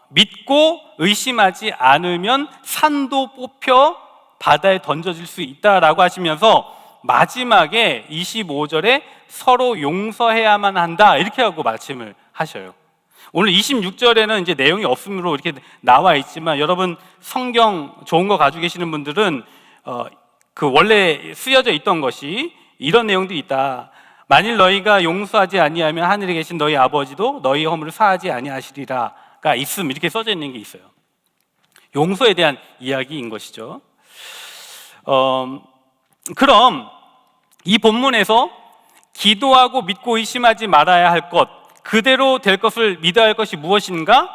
믿고 의심하지 않으면 산도 뽑혀 바다에 던져질 수 있다라고 하시면서 마지막에 25절에 서로 용서해야만 한다 이렇게 하고 말씀을 하셔요. 오늘 26절에는 이제 내용이 없음으로 이렇게 나와 있지만, 여러분 성경 좋은 거 가지고 계시는 분들은 그 원래 쓰여져 있던 것이 이런 내용들이 있다. 만일 너희가 용서하지 아니하면 하늘에 계신 너희 아버지도 너희 허물을 사하지 아니하시리라가 있음, 이렇게 써져 있는 게 있어요. 용서에 대한 이야기인 것이죠. 그럼 이 본문에서 기도하고 믿고 의심하지 말아야 할 것, 그대로 될 것을 믿어야 할 것이 무엇인가?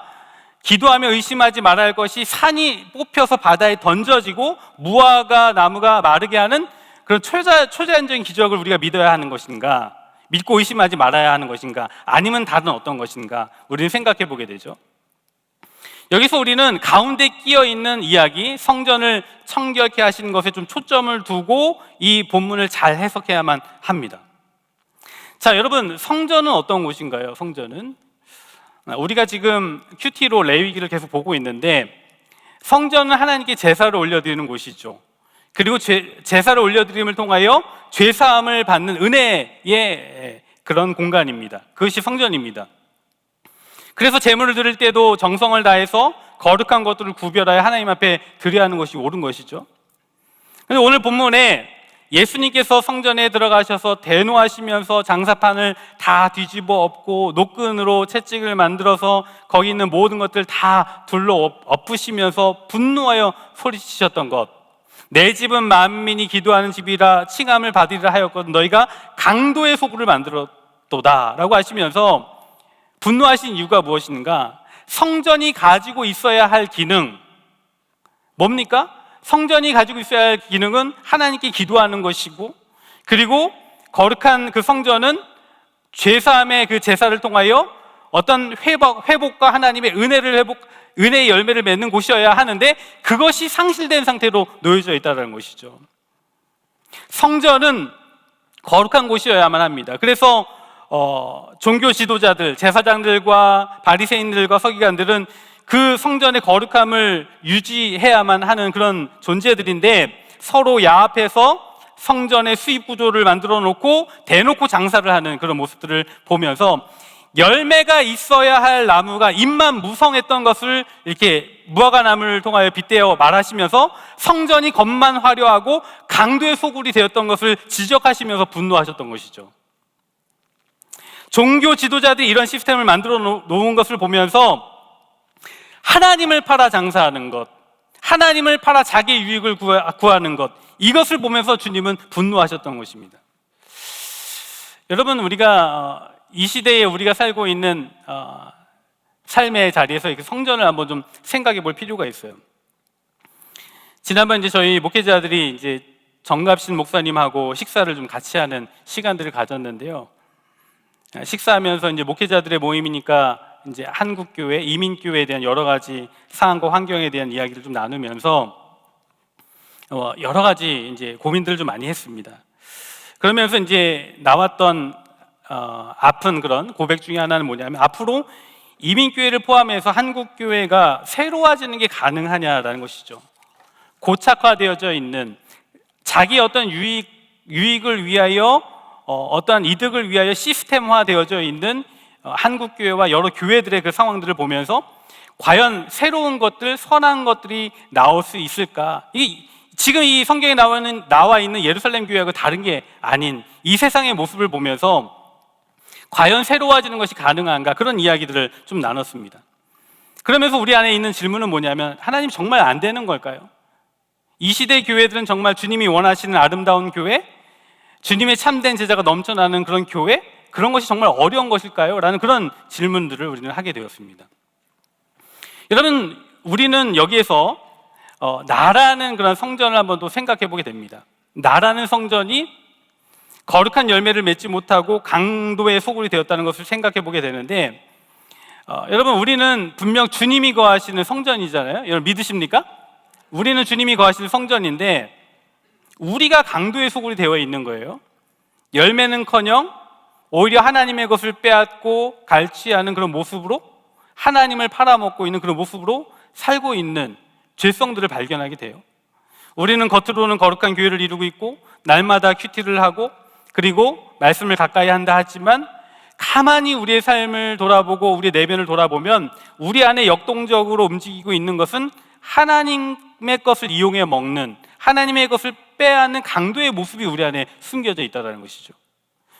기도하며 의심하지 말아야 할 것이 산이 뽑혀서 바다에 던져지고 무화과 나무가 마르게 하는 그런 초자연적인 기적을 우리가 믿어야 하는 것인가? 믿고 의심하지 말아야 하는 것인가? 아니면 다른 어떤 것인가? 우리는 생각해 보게 되죠. 여기서 우리는 가운데 끼어 있는 이야기, 성전을 청결케 하시는 것에 좀 초점을 두고 이 본문을 잘 해석해야만 합니다. 자, 여러분, 성전은 어떤 곳인가요? 성전은 우리가 지금 큐티로 레위기를 계속 보고 있는데, 성전은 하나님께 제사를 올려드리는 곳이죠. 그리고 제사를 올려드림을 통하여 죄사함을 받는 은혜의 그런 공간입니다. 그것이 성전입니다. 그래서 제물을 드릴 때도 정성을 다해서 거룩한 것들을 구별하여 하나님 앞에 드려야 하는 것이 옳은 것이죠. 그런데 오늘 본문에 예수님께서 성전에 들어가셔서 대노하시면서 장사판을 다 뒤집어 엎고 노끈으로 채찍을 만들어서 거기 있는 모든 것들 다 둘러 엎으시면서 분노하여 소리치셨던 것, 내 집은 만민이 기도하는 집이라 칭함을 받으리라 하였거든 너희가 강도의 소굴을 만들었도다 라고 하시면서 분노하신 이유가 무엇인가? 성전이 가지고 있어야 할 기능, 뭡니까? 성전이 가지고 있어야 할 기능은 하나님께 기도하는 것이고, 그리고 거룩한 그 성전은 죄사함의 그 제사를 통하여 어떤 회복과 하나님의 은혜의 열매를 맺는 곳이어야 하는데, 그것이 상실된 상태로 놓여져 있다는 것이죠. 성전은 거룩한 곳이어야만 합니다. 그래서 종교 지도자들, 제사장들과 바리새인들과 서기관들은 그 성전의 거룩함을 유지해야만 하는 그런 존재들인데, 서로 야합해서 성전의 수입 구조를 만들어 놓고 대놓고 장사를 하는 그런 모습들을 보면서 열매가 있어야 할 나무가 잎만 무성했던 것을 이렇게 무화과 나무를 통하여 빗대어 말하시면서 성전이 겉만 화려하고 강도의 소굴이 되었던 것을 지적하시면서 분노하셨던 것이죠. 종교 지도자들이 이런 시스템을 만들어 놓은 것을 보면서 하나님을 팔아 장사하는 것, 하나님을 팔아 자기 유익을 구하는 것, 이것을 보면서 주님은 분노하셨던 것입니다. 여러분, 우리가 이 시대에 우리가 살고 있는 삶의 자리에서 이렇게 성전을 한번 좀 생각해 볼 필요가 있어요. 지난번 이제 저희 목회자들이 이제 정갑신 목사님하고 식사를 좀 같이 하는 시간들을 가졌는데요. 식사하면서 이제 목회자들의 모임이니까 이제 한국교회, 이민교회에 대한 여러 가지 상황과 환경에 대한 이야기를 좀 나누면서 여러 가지 이제 고민들을 좀 많이 했습니다. 그러면서 이제 나왔던 아픈 그런 고백 중에 하나는 뭐냐면, 앞으로 이민교회를 포함해서 한국교회가 새로워지는 게 가능하냐라는 것이죠. 고착화되어져 있는 자기 어떤 유익을 위하여 어떠한 이득을 위하여 시스템화되어져 있는 한국교회와 여러 교회들의 그 상황들을 보면서 과연 새로운 것들, 선한 것들이 나올 수 있을까? 지금 이 성경에 나와 있는 예루살렘 교회하고 다른 게 아닌 이 세상의 모습을 보면서 과연 새로워지는 것이 가능한가? 그런 이야기들을 좀 나눴습니다. 그러면서 우리 안에 있는 질문은 뭐냐면, 하나님 정말 안 되는 걸까요? 이 시대 교회들은 정말 주님이 원하시는 아름다운 교회, 주님의 참된 제자가 넘쳐나는 그런 교회? 그런 것이 정말 어려운 것일까요? 라는 그런 질문들을 우리는 하게 되었습니다. 여러분, 우리는 여기에서 나라는 그런 성전을 한번 또 생각해 보게 됩니다. 나라는 성전이 거룩한 열매를 맺지 못하고 강도의 소굴이 되었다는 것을 생각해 보게 되는데, 여러분, 우리는 분명 주님이 거하시는 성전이잖아요. 여러분 믿으십니까? 우리는 주님이 거하시는 성전인데 우리가 강도의 소굴이 되어 있는 거예요. 열매는커녕 오히려 하나님의 것을 빼앗고 갈취하는 그런 모습으로, 하나님을 팔아먹고 있는 그런 모습으로 살고 있는 죄성들을 발견하게 돼요. 우리는 겉으로는 거룩한 교회를 이루고 있고 날마다 큐티를 하고 그리고 말씀을 가까이 한다 하지만 가만히 우리의 삶을 돌아보고 우리의 내면을 돌아보면 우리 안에 역동적으로 움직이고 있는 것은 하나님의 것을 이용해 먹는, 하나님의 것을 빼앗는 강도의 모습이 우리 안에 숨겨져 있다는 것이죠.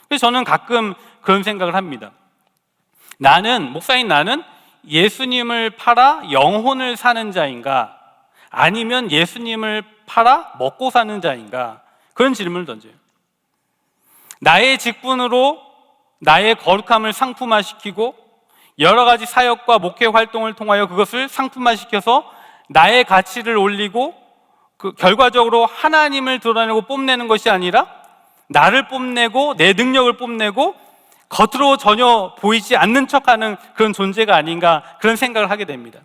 그래서 저는 가끔 그런 생각을 합니다. 목사인 나는 예수님을 팔아 영혼을 사는 자인가, 아니면 예수님을 팔아 먹고 사는 자인가, 그런 질문을 던져요. 나의 직분으로 나의 거룩함을 상품화시키고 여러 가지 사역과 목회 활동을 통하여 그것을 상품화시켜서 나의 가치를 올리고 결과적으로 하나님을 드러내고 뽐내는 것이 아니라 나를 뽐내고 내 능력을 뽐내고 겉으로 전혀 보이지 않는 척하는 그런 존재가 아닌가, 그런 생각을 하게 됩니다.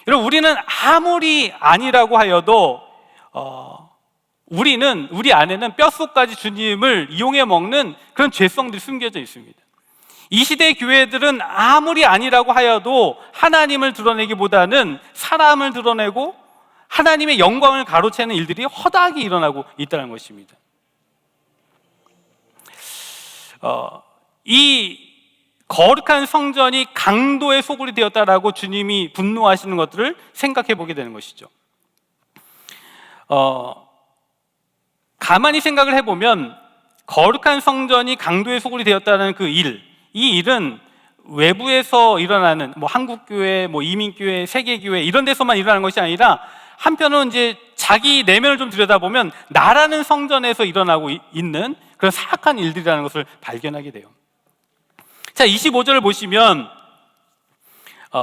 여러분, 우리는 아무리 아니라고 하여도 우리 안에는 뼛속까지 주님을 이용해 먹는 그런 죄성들이 숨겨져 있습니다. 이 시대의 교회들은 아무리 아니라고 하여도 하나님을 드러내기보다는 사람을 드러내고 하나님의 영광을 가로채는 일들이 허다하게 일어나고 있다는 것입니다. 이 거룩한 성전이 강도의 소굴이 되었다라고 주님이 분노하시는 것들을 생각해 보게 되는 것이죠. 가만히 생각을 해보면 거룩한 성전이 강도의 소굴이 되었다는 이 일은 외부에서 일어나는 한국교회, 이민교회, 세계교회 이런 데서만 일어나는 것이 아니라 한편으로는 이제 자기 내면을 좀 들여다보면 나라는 성전에서 일어나고 있는 그런 사악한 일들이라는 것을 발견하게 돼요. 자, 25절을 보시면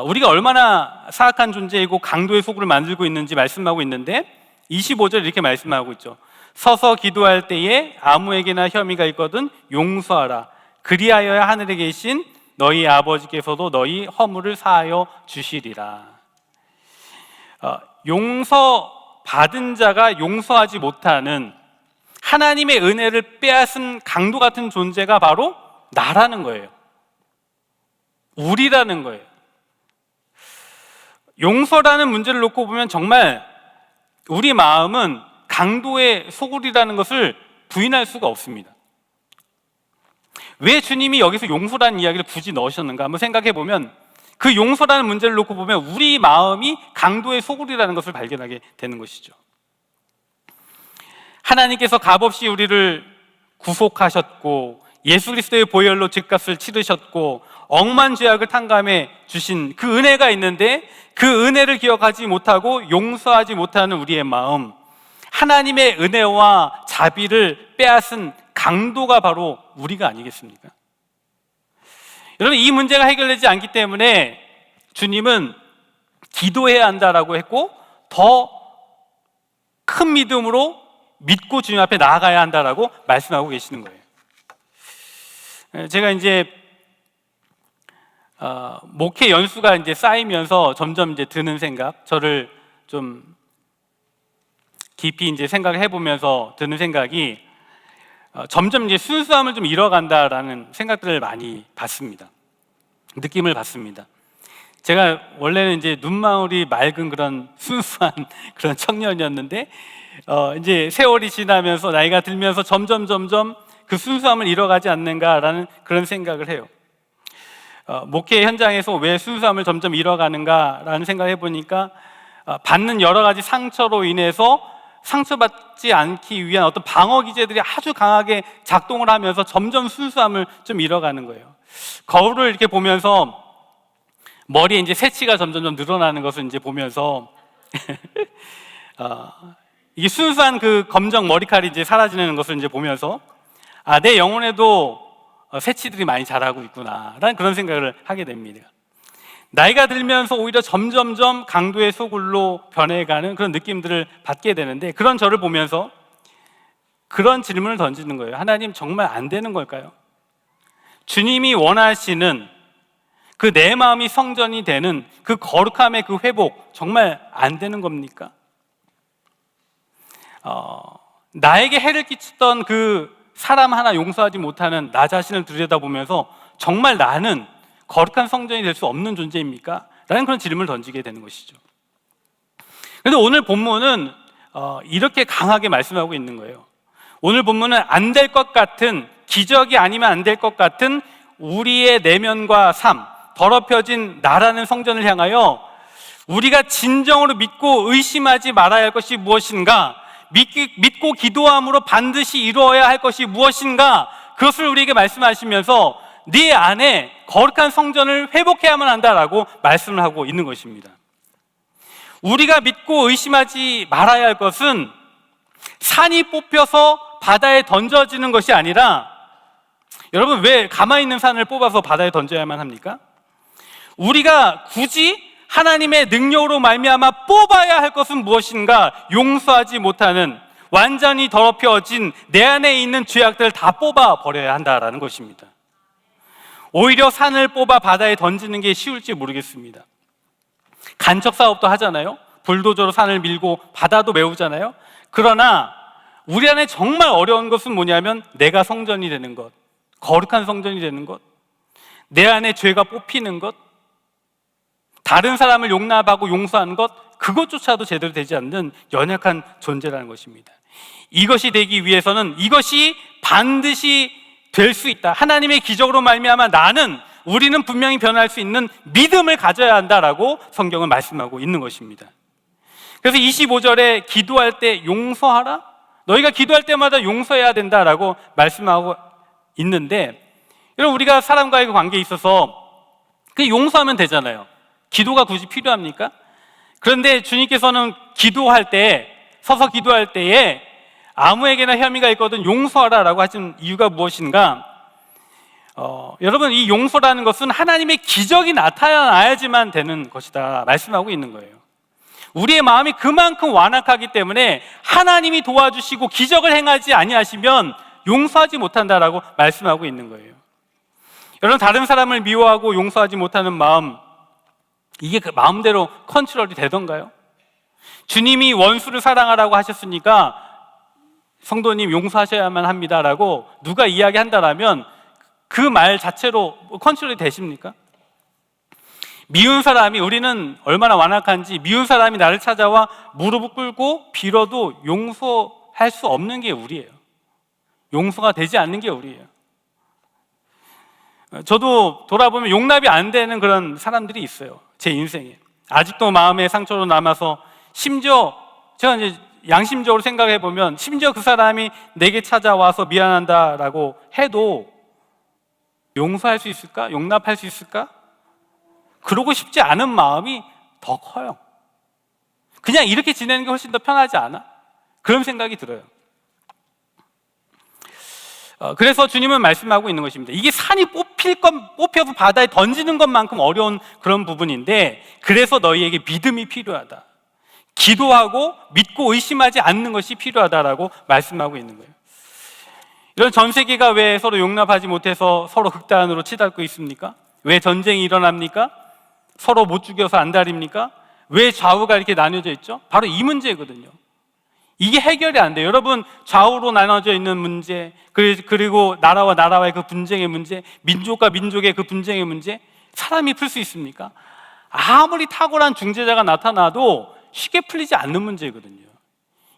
우리가 얼마나 사악한 존재이고 강도의 소굴을 만들고 있는지 말씀하고 있는데 25절 이렇게 말씀하고 있죠. 서서 기도할 때에 아무에게나 혐의가 있거든 용서하라. 그리하여야 하늘에 계신 너희 아버지께서도 너희 허물을 사하여 주시리라. 용서받은 자가 용서하지 못하는 하나님의 은혜를 빼앗은 강도 같은 존재가 바로 나라는 거예요. 우리라는 거예요. 용서라는 문제를 놓고 보면 정말 우리 마음은 강도의 소굴이라는 것을 부인할 수가 없습니다. 왜 주님이 여기서 용서라는 이야기를 굳이 넣으셨는가 한번 생각해 보면 그 용서라는 문제를 놓고 보면 우리 마음이 강도의 소굴이라는 것을 발견하게 되는 것이죠. 하나님께서 값없이 우리를 구속하셨고 예수 그리스도의 보혈로 죗값을 치르셨고 억만 죄악을 탕감해 주신 그 은혜가 있는데 그 은혜를 기억하지 못하고 용서하지 못하는 우리의 마음, 하나님의 은혜와 자비를 빼앗은 강도가 바로 우리가 아니겠습니까? 여러분, 이 문제가 해결되지 않기 때문에 주님은 기도해야 한다라고 했고 더 큰 믿음으로 믿고 주님 앞에 나아가야 한다라고 말씀하고 계시는 거예요. 제가 이제 목회 연수가 이제 쌓이면서 점점 이제 드는 생각, 저를 좀 깊이 이제 생각을 해보면서 드는 생각이 점점 이제 순수함을 좀 잃어간다라는 생각들을 많이 받습니다. 느낌을 받습니다. 제가 원래는 이제 눈망울이 맑은 그런 순수한 그런 청년이었는데 이제 세월이 지나면서 나이가 들면서 점점 그 순수함을 잃어가지 않는가라는 그런 생각을 해요. 목회 현장에서 왜 순수함을 점점 잃어가는가라는 생각을 해보니까 받는 여러 가지 상처로 인해서 상처받지 않기 위한 어떤 방어 기제들이 아주 강하게 작동을 하면서 점점 순수함을 좀 잃어가는 거예요. 거울을 이렇게 보면서 머리에 이제 새치가 점점 늘어나는 것을 이제 보면서 이게 순수한 그 검정 머리칼이 이제 사라지는 것을 이제 보면서 내 영혼에도 새치들이 많이 자라고 있구나라는 그런 생각을 하게 됩니다. 나이가 들면서 오히려 점점점 강도의 소굴로 변해가는 그런 느낌들을 받게 되는데, 그런 저를 보면서 그런 질문을 던지는 거예요. 하나님, 정말 안 되는 걸까요? 주님이 원하시는 그 내 마음이 성전이 되는 그 거룩함의 그 회복, 정말 안 되는 겁니까? 나에게 해를 끼쳤던 그 사람 하나 용서하지 못하는 나 자신을 들여다보면서 정말 나는 거룩한 성전이 될 수 없는 존재입니까? 라는 그런 질문을 던지게 되는 것이죠. 그런데 오늘 본문은 이렇게 강하게 말씀하고 있는 거예요. 오늘 본문은 안 될 것 같은, 기적이 아니면 안 될 것 같은 우리의 내면과 삶, 더럽혀진 나라는 성전을 향하여 우리가 진정으로 믿고 의심하지 말아야 할 것이 무엇인가, 믿고 기도함으로 반드시 이루어야 할 것이 무엇인가, 그것을 우리에게 말씀하시면서 네 안에 거룩한 성전을 회복해야만 한다라고 말씀을 하고 있는 것입니다. 우리가 믿고 의심하지 말아야 할 것은 산이 뽑혀서 바다에 던져지는 것이 아니라, 여러분, 왜 가만히 있는 산을 뽑아서 바다에 던져야만 합니까? 우리가 굳이 하나님의 능력으로 말미암아 뽑아야 할 것은 무엇인가? 용서하지 못하는, 완전히 더럽혀진 내 안에 있는 죄악들을 다 뽑아 버려야 한다라는 것입니다. 오히려 산을 뽑아 바다에 던지는 게 쉬울지 모르겠습니다. 간척 사업도 하잖아요. 불도저로 산을 밀고 바다도 메우잖아요. 그러나 우리 안에 정말 어려운 것은 뭐냐면 내가 성전이 되는 것, 거룩한 성전이 되는 것, 내 안에 죄가 뽑히는 것, 다른 사람을 용납하고 용서하는 것, 그것조차도 제대로 되지 않는 연약한 존재라는 것입니다. 이것이 되기 위해서는 이것이 반드시 될 수 있다. 하나님의 기적으로 말미암아 우리는 분명히 변할 수 있는 믿음을 가져야 한다라고 성경은 말씀하고 있는 것입니다. 그래서 25절에 기도할 때 용서하라? 너희가 기도할 때마다 용서해야 된다라고 말씀하고 있는데, 여러분, 우리가 사람과의 관계에 있어서 그 용서하면 되잖아요. 기도가 굳이 필요합니까? 그런데 주님께서는 서서 기도할 때에 아무에게나 혐의가 있거든 용서하라라고 하신 이유가 무엇인가? 여러분, 이 용서라는 것은 하나님의 기적이 나타나야지만 되는 것이다 말씀하고 있는 거예요. 우리의 마음이 그만큼 완악하기 때문에 하나님이 도와주시고 기적을 행하지 아니하시면 용서하지 못한다라고 말씀하고 있는 거예요. 여러분, 다른 사람을 미워하고 용서하지 못하는 마음, 이게 그 마음대로 컨트롤이 되던가요? 주님이 원수를 사랑하라고 하셨으니까 성도님 용서하셔야만 합니다라고 누가 이야기한다라면 그 말 자체로 컨트롤이 되십니까? 미운 사람이, 우리는 얼마나 완악한지, 미운 사람이 나를 찾아와 무릎을 꿇고 빌어도 용서할 수 없는 게 우리예요. 용서가 되지 않는 게 우리예요. 저도 돌아보면 용납이 안 되는 그런 사람들이 있어요. 제 인생에 아직도 마음의 상처로 남아서, 심지어 제가 이제 양심적으로 생각해 보면 심지어 그 사람이 내게 찾아와서 미안하다라고 해도 용서할 수 있을까? 용납할 수 있을까? 그러고 싶지 않은 마음이 더 커요. 그냥 이렇게 지내는 게 훨씬 더 편하지 않아? 그런 생각이 들어요. 그래서 주님은 말씀하고 있는 것입니다. 이게 산이 뽑혀서 바다에 던지는 것만큼 어려운 그런 부분인데, 그래서 너희에게 믿음이 필요하다. 기도하고 믿고 의심하지 않는 것이 필요하다라고 말씀하고 있는 거예요. 이런 전 세계가 왜 서로 용납하지 못해서 서로 극단으로 치닫고 있습니까? 왜 전쟁이 일어납니까? 서로 못 죽여서 안달입니까? 왜 좌우가 이렇게 나뉘어져 있죠? 바로 이 문제거든요. 이게 해결이 안 돼요. 여러분, 좌우로 나눠져 있는 문제, 그리고 나라와 나라와의 그 분쟁의 문제, 민족과 민족의 그 분쟁의 문제, 사람이 풀 수 있습니까? 아무리 탁월한 중재자가 나타나도 쉽게 풀리지 않는 문제거든요.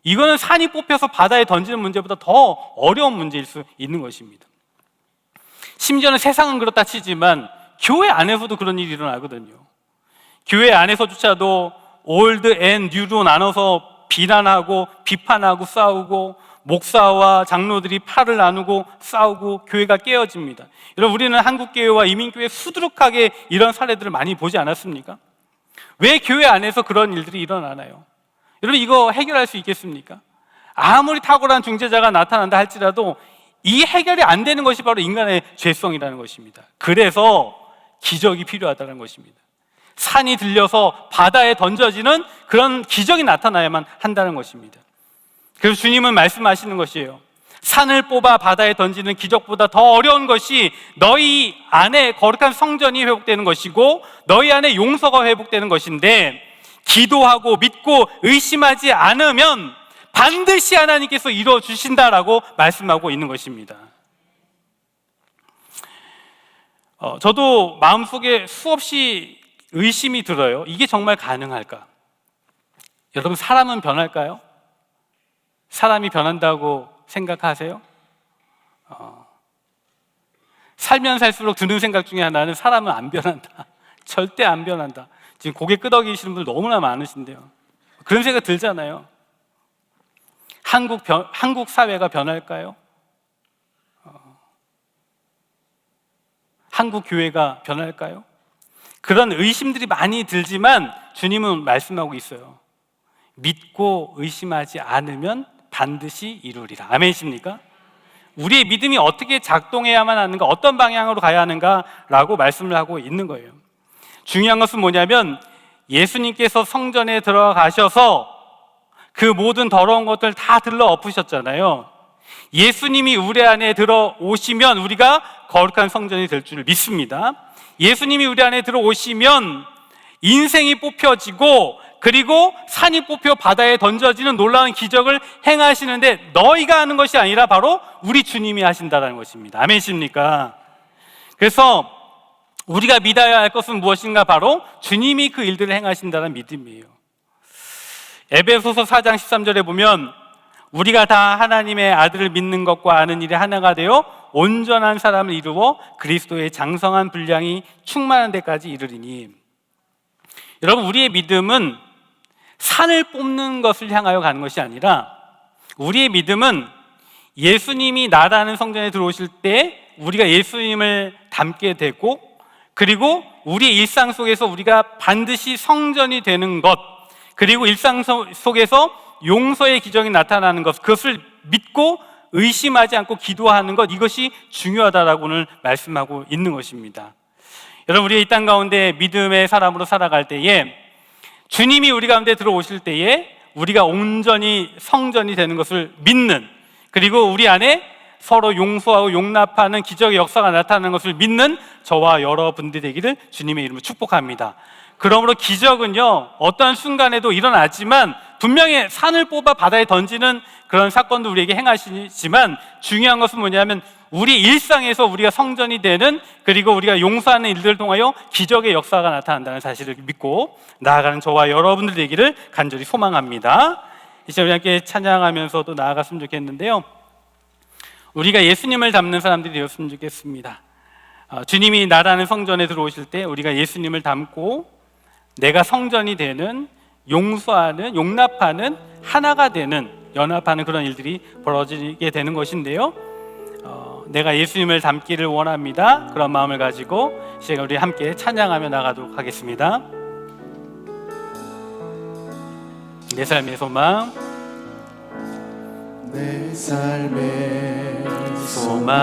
이거는 산이 뽑혀서 바다에 던지는 문제보다 더 어려운 문제일 수 있는 것입니다. 심지어는 세상은 그렇다 치지만 교회 안에서도 그런 일이 일어나거든요. 교회 안에서조차도 올드 앤 뉴로 나눠서 비난하고 비판하고 싸우고, 목사와 장로들이 팔을 나누고 싸우고 교회가 깨어집니다. 여러분, 우리는 한국교회와 이민교회 수두룩하게 이런 사례들을 많이 보지 않았습니까? 왜 교회 안에서 그런 일들이 일어나나요? 여러분, 이거 해결할 수 있겠습니까? 아무리 탁월한 중재자가 나타난다 할지라도 이 해결이 안 되는 것이 바로 인간의 죄성이라는 것입니다. 그래서 기적이 필요하다는 것입니다. 산이 들려서 바다에 던져지는 그런 기적이 나타나야만 한다는 것입니다. 그래서 주님은 말씀하시는 것이에요. 산을 뽑아 바다에 던지는 기적보다 더 어려운 것이 너희 안에 거룩한 성전이 회복되는 것이고 너희 안에 용서가 회복되는 것인데, 기도하고 믿고 의심하지 않으면 반드시 하나님께서 이루어 주신다라고 말씀하고 있는 것입니다. 저도 마음속에 수없이 의심이 들어요. 이게 정말 가능할까? 여러분, 사람은 변할까요? 사람이 변한다고 생각하세요? 살면 살수록 드는 생각 중에 하나는 사람은 안 변한다. 절대 안 변한다. 지금 고개 끄덕이시는 분들 너무나 많으신데요. 그런 생각 들잖아요. 한국 사회가 변할까요? 한국 교회가 변할까요? 그런 의심들이 많이 들지만 주님은 말씀하고 있어요. 믿고 의심하지 않으면 반드시 이루리라. 아멘이십니까? 우리의 믿음이 어떻게 작동해야만 하는가, 어떤 방향으로 가야 하는가라고 말씀을 하고 있는 거예요. 중요한 것은 뭐냐면 예수님께서 성전에 들어가셔서 그 모든 더러운 것들 다 들러 엎으셨잖아요. 예수님이 우리 안에 들어오시면 우리가 거룩한 성전이 될 줄 믿습니다. 예수님이 우리 안에 들어오시면 인생이 뽑혀지고, 그리고 산이 뽑혀 바다에 던져지는 놀라운 기적을 행하시는데, 너희가 하는 것이 아니라 바로 우리 주님이 하신다는 것입니다. 아멘이십니까? 그래서 우리가 믿어야 할 것은 무엇인가? 바로 주님이 그 일들을 행하신다는 믿음이에요. 에베소서 4장 13절에 보면 우리가 다 하나님의 아들을 믿는 것과 아는 일이 하나가 되어 온전한 사람을 이루어 그리스도의 장성한 분량이 충만한 데까지 이르리니. 여러분, 우리의 믿음은 산을 뽑는 것을 향하여 가는 것이 아니라, 우리의 믿음은 예수님이 나라는 성전에 들어오실 때 우리가 예수님을 닮게 되고, 그리고 우리의 일상 속에서 우리가 반드시 성전이 되는 것, 그리고 일상 속에서 용서의 기적이 나타나는 것, 그것을 믿고 의심하지 않고 기도하는 것, 이것이 중요하다라고 오늘 말씀하고 있는 것입니다. 여러분, 우리의 이 땅 가운데 믿음의 사람으로 살아갈 때에, 주님이 우리 가운데 들어오실 때에 우리가 온전히 성전이 되는 것을 믿는, 그리고 우리 안에 서로 용서하고 용납하는 기적의 역사가 나타나는 것을 믿는 저와 여러분들이 되기를 주님의 이름으로 축복합니다. 그러므로 기적은요, 어떠한 순간에도 일어나지만, 분명히 산을 뽑아 바다에 던지는 그런 사건도 우리에게 행하시지만, 중요한 것은 뭐냐면 우리 일상에서 우리가 성전이 되는, 그리고 우리가 용서하는 일들을 통하여 기적의 역사가 나타난다는 사실을 믿고 나아가는 저와 여러분들 되기를 간절히 소망합니다. 이제 우리 함께 찬양하면서도 나아갔으면 좋겠는데요, 우리가 예수님을 닮는 사람들이 되었으면 좋겠습니다. 주님이 나라는 성전에 들어오실 때 우리가 예수님을 닮고 내가 성전이 되는, 용서하는, 용납하는, 하나가 되는, 연합하는 그런 일들이 벌어지게 되는 것인데요, 내가 예수님을 닮기를 원합니다. 그런 마음을 가지고 시간 우리 함께 찬양하며 나가도록 하겠습니다. 내 삶의 소망, 내 삶의 소망,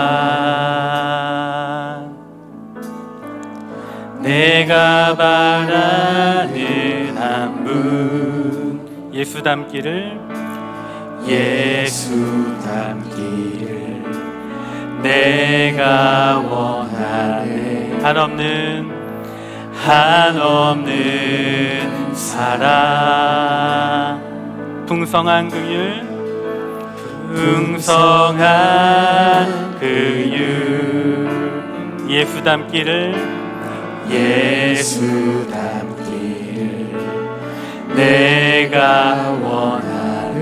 내가 바라는 한 분, 예수 닮기를, 예수 닮기를 내가 원하네. 한없는 사랑, 풍성한 긍휼, 풍성한 긍휼, 예수 닮기를, 예수 닮기를 내가 원하네.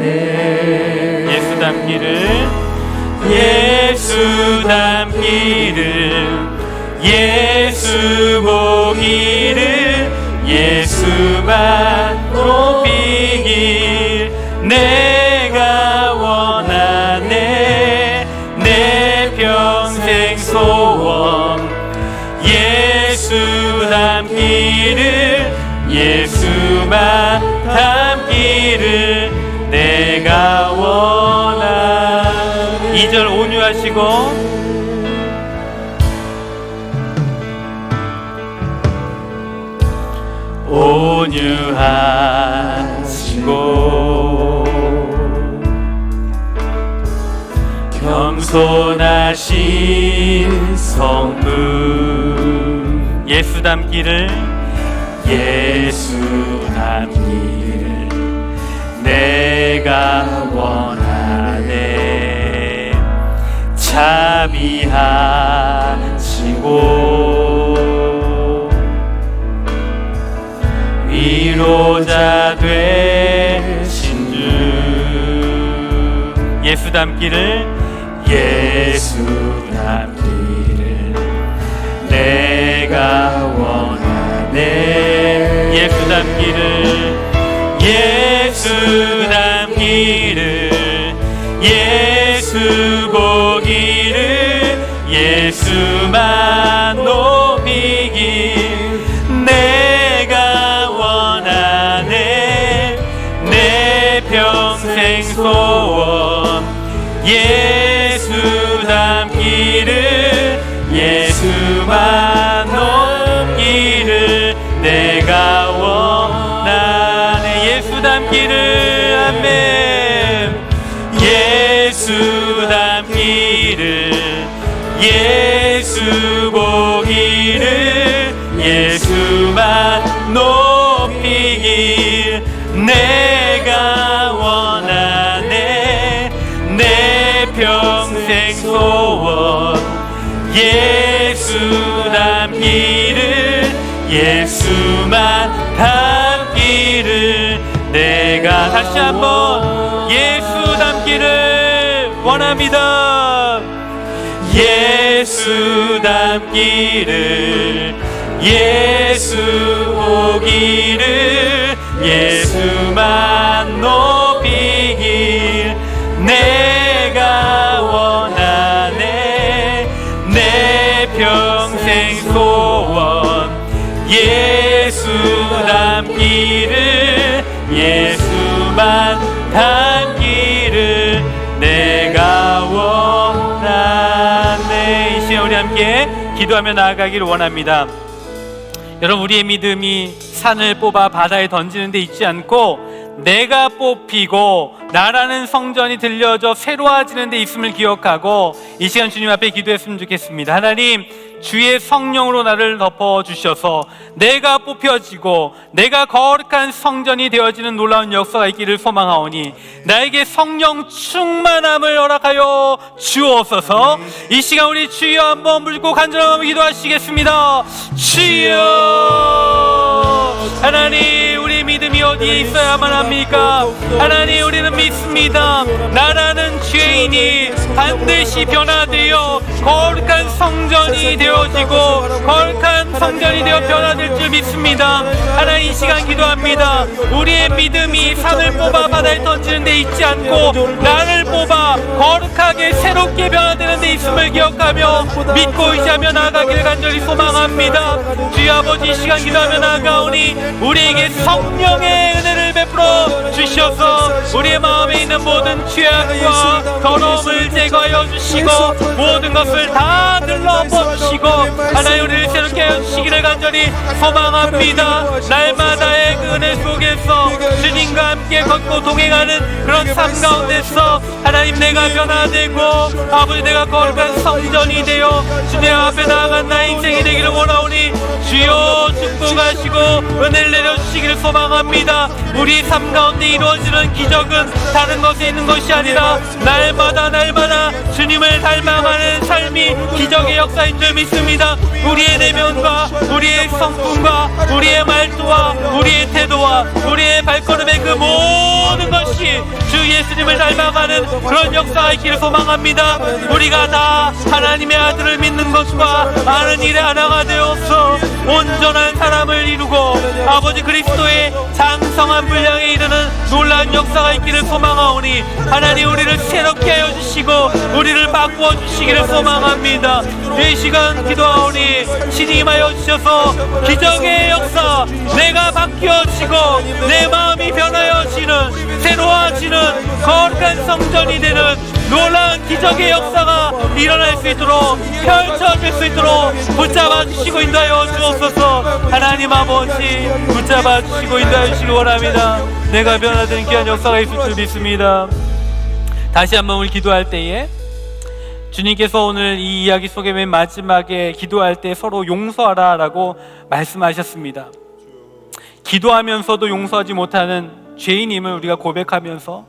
예수 닮기를, 예수 닮기를, 예수 보기를, 예수만 높이길 내가 원하네. 내 평생 소원, 예수 닮기를, 예수만 닮기를 내가 원하네. 2절 2절 온유하시고 온유하시고 겸손하신 성품 예수 닮기를 내가 원하네 자비하시고 위로자 되신 주 예수 닮기를 내가 원하네 예수 닮기를 예수 보기를 예수만 높이길 내가 원하네 내 평생 소원 예수 닮기를 예수만 높이기를 내가 원하네 예수 닮기를 아멘 예수 닮기를 예수 보기를 예수만 높이길 내가 원하네 내 평생 소원 예수 닮기를 예수만 닮기를 내가 다시 한번 예수 닮기를 원합니다 예수 닮기를 예수 보기를 예수만 높이길 내가 원하네 내 평생 소원 예수 닮기를 예수만 닮기를 내가 원하네 이 시간 우리 함께 기도하며 나아가기를 원합니다. 여러분 우리의 믿음이 산을 뽑아 바다에 던지는 데 있지 않고 내가 뽑히고 나라는 성전이 들려져 새로워지는 데 있음을 기억하고 이 시간 주님 앞에 기도했으면 좋겠습니다. 하나님 주의 성령으로 나를 덮어주셔서 내가 뽑혀지고 내가 거룩한 성전이 되어지는 놀라운 역사가 있기를 소망하오니 나에게 성령 충만함을 허락하여 주옵소서. 이 시간 우리 주여 한번 물고 간절하게 기도하시겠습니다. 주여 하나님 우리 믿음이 어디에 있어야만 합니까? 하나님 우리는 믿습니다. 나라는 죄인이 반드시 변화되어 거룩한 성전이 되어지고 거룩한 성전이 되어 변화될 줄 믿습니다. 하나님 이 시간 기도합니다. 우리의 믿음이 산을 뽑아 바다에 던지는 데 있지 않고 나를 뽑아 거룩하게 새롭게 변화되는 데 있음을 기억하며 믿고 의지하며 나아가기를 간절히 소망합니다. 주여 아버지 이 시간 기도하며 나아가오니 우리에게 성령의 은혜를 베풀어 주셔서 우리의 마음에 있는 모든 죄악과 더러움을 제거하여 주시고 모든 것을 다 늘러버 주시고 하나님 우리를 새롭게 하여 주시기를 간절히 소망합니다. 날마다의 그 은혜 속에서 주님과 함께 걷고 동행하는 그런 삶 가운데서 하나님 내가 변화되고 아버지 내가 거룩한 성전이 되어 주님 앞에 나아간 나의 인생이 되기를 원하오니 주여 축복하시고 은혜를 내려주시기를 소망합니다. 우리 삶 가운데 이루어지는 기적은 다른 것에 있는 것이 아니라 날마다 주님을 닮아가는 삶이 기적의 역사인 줄 믿습니다. 우리의 내면과 우리의 성품과 우리의 말투와 우리의 태도와 우리의 발걸음의 그 모든 것이 주 예수님을 닮아가는 그런 역사가 있기를 소망합니다. 우리가 다 하나님의 아들을 믿는 것과 아는 일에 하나가 되어서 온전한 사람을 이루고 아버지 그리스도의 장성한 분량에 이르는 놀라운 역사가 있기를 소망하오니 하나님 우리를 새롭게 하여 주시고 우리를 바꾸어 주시기를 소망합니다. 이 시간 기도하오니 신이 임하여 주셔서 기적의 역사 내가 바뀌어지고 내 마음이 변하여지는 새로워지는 거룩한 성전이 되는 놀라운 기적의 역사가 일어날 수 있도록, 펼쳐질 수 있도록 붙잡아 주시고 인도하여 주옵소서. 하나님 아버지, 붙잡아 주시고 인도하여 주시기 원합니다. 내가 변화된 귀한 역사가 있을 줄 믿습니다. 다시 한번 우리 기도할 때에 주님께서 오늘 이 이야기 속에 맨 마지막에 기도할 때 서로 용서하라 라고 말씀하셨습니다. 기도하면서도 용서하지 못하는 죄인임을 우리가 고백하면서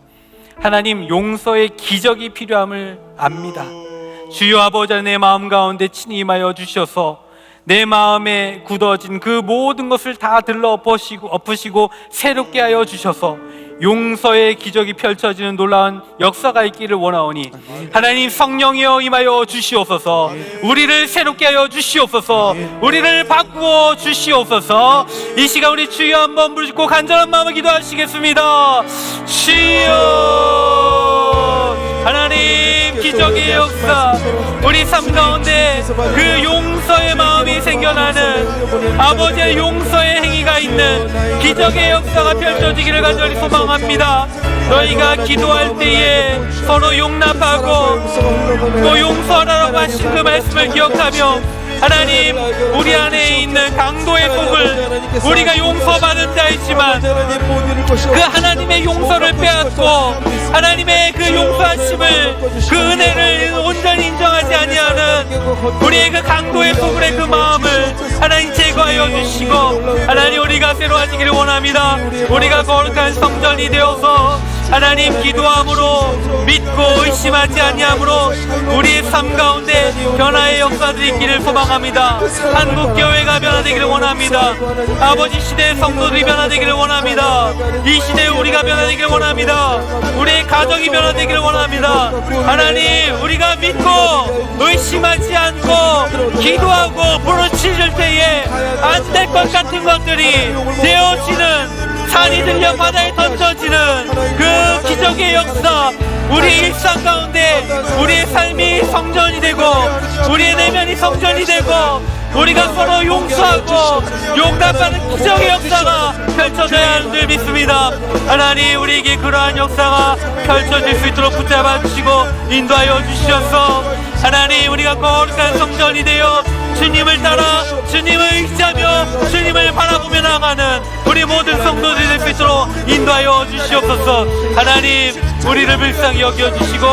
하나님 용서의 기적이 필요함을 압니다. 주여 아버지, 내 마음 가운데 친히 임하여 주셔서 내 마음에 굳어진 그 모든 것을 다 들러 엎으시고 새롭게 하여 주셔서 용서의 기적이 펼쳐지는 놀라운 역사가 있기를 원하오니 하나님 성령이여 임하여 주시옵소서. 우리를 새롭게 하여 주시옵소서. 우리를 바꾸어 주시옵소서. 이 시간 우리 주여 한번 부르짖고 간절한 마음을 기도하시겠습니다. 주여, 하나님 기적의 역사, 우리 삶 가운데 그 용서의 마음이 생겨나는, 아버지의 용서의 행위가 있는 기적의 역사가 펼쳐지기를 간절히 소망합니다. 너희가 기도할 때에 서로 용납하고 또 용서하라고 하신 그 말씀을 기억하며 하나님, 우리 안에 있는 강도의 속을 우리가 용서받은 자이지만 그 하나님의 용서를 빼앗고 하나님의 그 용서하심을, 그 은혜를 온전히 인정하지 아니하는 우리의 그 강도의 속을의 그 마음을 하나님 제거하여 주시고 하나님 우리가 새로워지기를 원합니다. 우리가 거룩한 성전이 되어서 하나님 기도함으로 믿고 의심하지 아니함으로 우리의 삶 가운데 변화의 역사들이 있기를 소망합니다. 한국교회가 변화되기를 원합니다. 아버지 시대의 성도들이 변화되기를 원합니다. 이 시대에 우리가 변화되기를 원합니다. 우리의 가정이 변화되기를 원합니다. 하나님, 우리가 믿고 의심하지 않고 기도하고 부르짖을 때에 안 될 것 같은 것들이 되어지는, 산이 들려 바다에 던져지는 그 기적의 역사, 우리의 일상 가운데 우리의 삶이 성전이 되고 우리의 내면이 성전이 되고 우리가 서로 용서하고 용납하는 기적의 역사가 펼쳐져야 하는 줄 믿습니다. 하나님, 우리에게 그러한 역사가 펼쳐질 수 있도록 붙잡아 주시고 인도하여 주셔서 하나님, 우리가 거룩한 성전이 되어 주님을 따라 주님을 의지하며 주님을 바라보며 나가는 우리 모든 성도들이 될 수 있도록 인도하여 주시옵소서. 하나님, 우리를 불쌍히 여겨주시고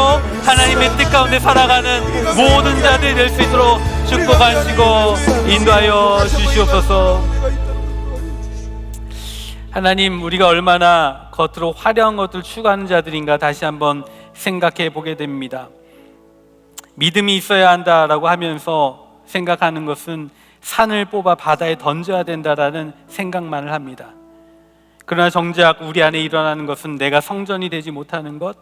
하나님의 뜻 가운데 살아가는 모든 자들이 될 수 있도록 축복하시고 인도하여 주시옵소서. 하나님, 우리가 얼마나 겉으로 화려한 것들을 추구하는 자들인가 다시 한번 생각해 보게 됩니다. 믿음이 있어야 한다라고 하면서 생각하는 것은 산을 뽑아 바다에 던져야 된다라는 생각만을 합니다. 그러나 정작 우리 안에 일어나는 것은 내가 성전이 되지 못하는 것,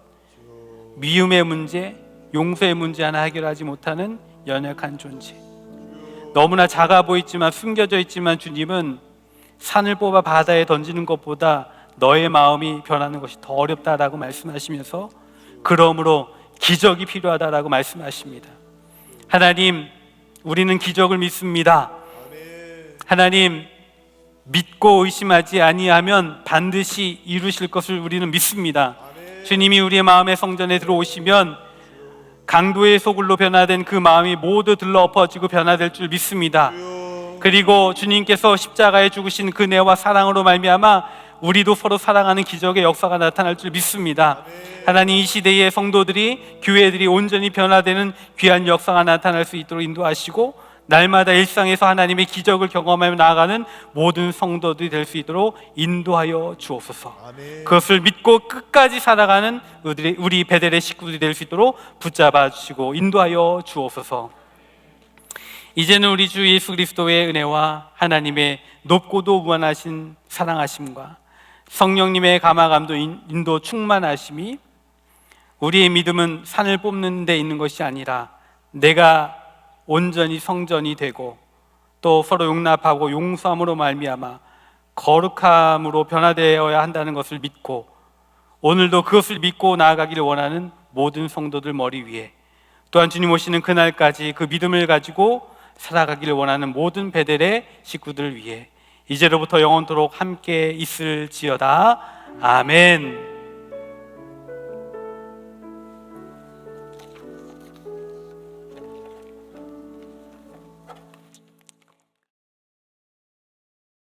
미움의 문제, 용서의 문제 하나 해결하지 못하는 연약한 존재. 너무나 작아 보이지만, 숨겨져 있지만 주님은 산을 뽑아 바다에 던지는 것보다 너의 마음이 변하는 것이 더 어렵다라고 말씀하시면서 그러므로 기적이 필요하다라고 말씀하십니다. 하나님, 우리는 기적을 믿습니다. 하나님, 믿고 의심하지 아니하면 반드시 이루실 것을 우리는 믿습니다. 주님이 우리의 마음의 성전에 들어오시면 강도의 소굴로 변화된 그 마음이 모두 들러 엎어지고 변화될 줄 믿습니다. 그리고 주님께서 십자가에 죽으신 그 은혜와 사랑으로 말미암아 우리도 서로 사랑하는 기적의 역사가 나타날 줄 믿습니다. 하나님, 이 시대의 성도들이, 교회들이 온전히 변화되는 귀한 역사가 나타날 수 있도록 인도하시고 날마다 일상에서 하나님의 기적을 경험하며 나아가는 모든 성도들이 될 수 있도록 인도하여 주옵소서. 그것을 믿고 끝까지 살아가는 우리 베델의 식구들이 될 수 있도록 붙잡아 주시고 인도하여 주옵소서. 이제는 우리 주 예수 그리스도의 은혜와 하나님의 높고도 무한하신 사랑하심과 성령님의 감화감도 인도 충만하심이 우리의 믿음은 산을 뽑는 데 있는 것이 아니라 내가 온전히 성전이 되고 또 서로 용납하고 용서함으로 말미암아 거룩함으로 변화되어야 한다는 것을 믿고 오늘도 그것을 믿고 나아가기를 원하는 모든 성도들 머리 위에, 또한 주님 오시는 그날까지 그 믿음을 가지고 살아가기를 원하는 모든 베델의 식구들 위해 이제로부터 영원토록 함께 있을지어다. 아멘.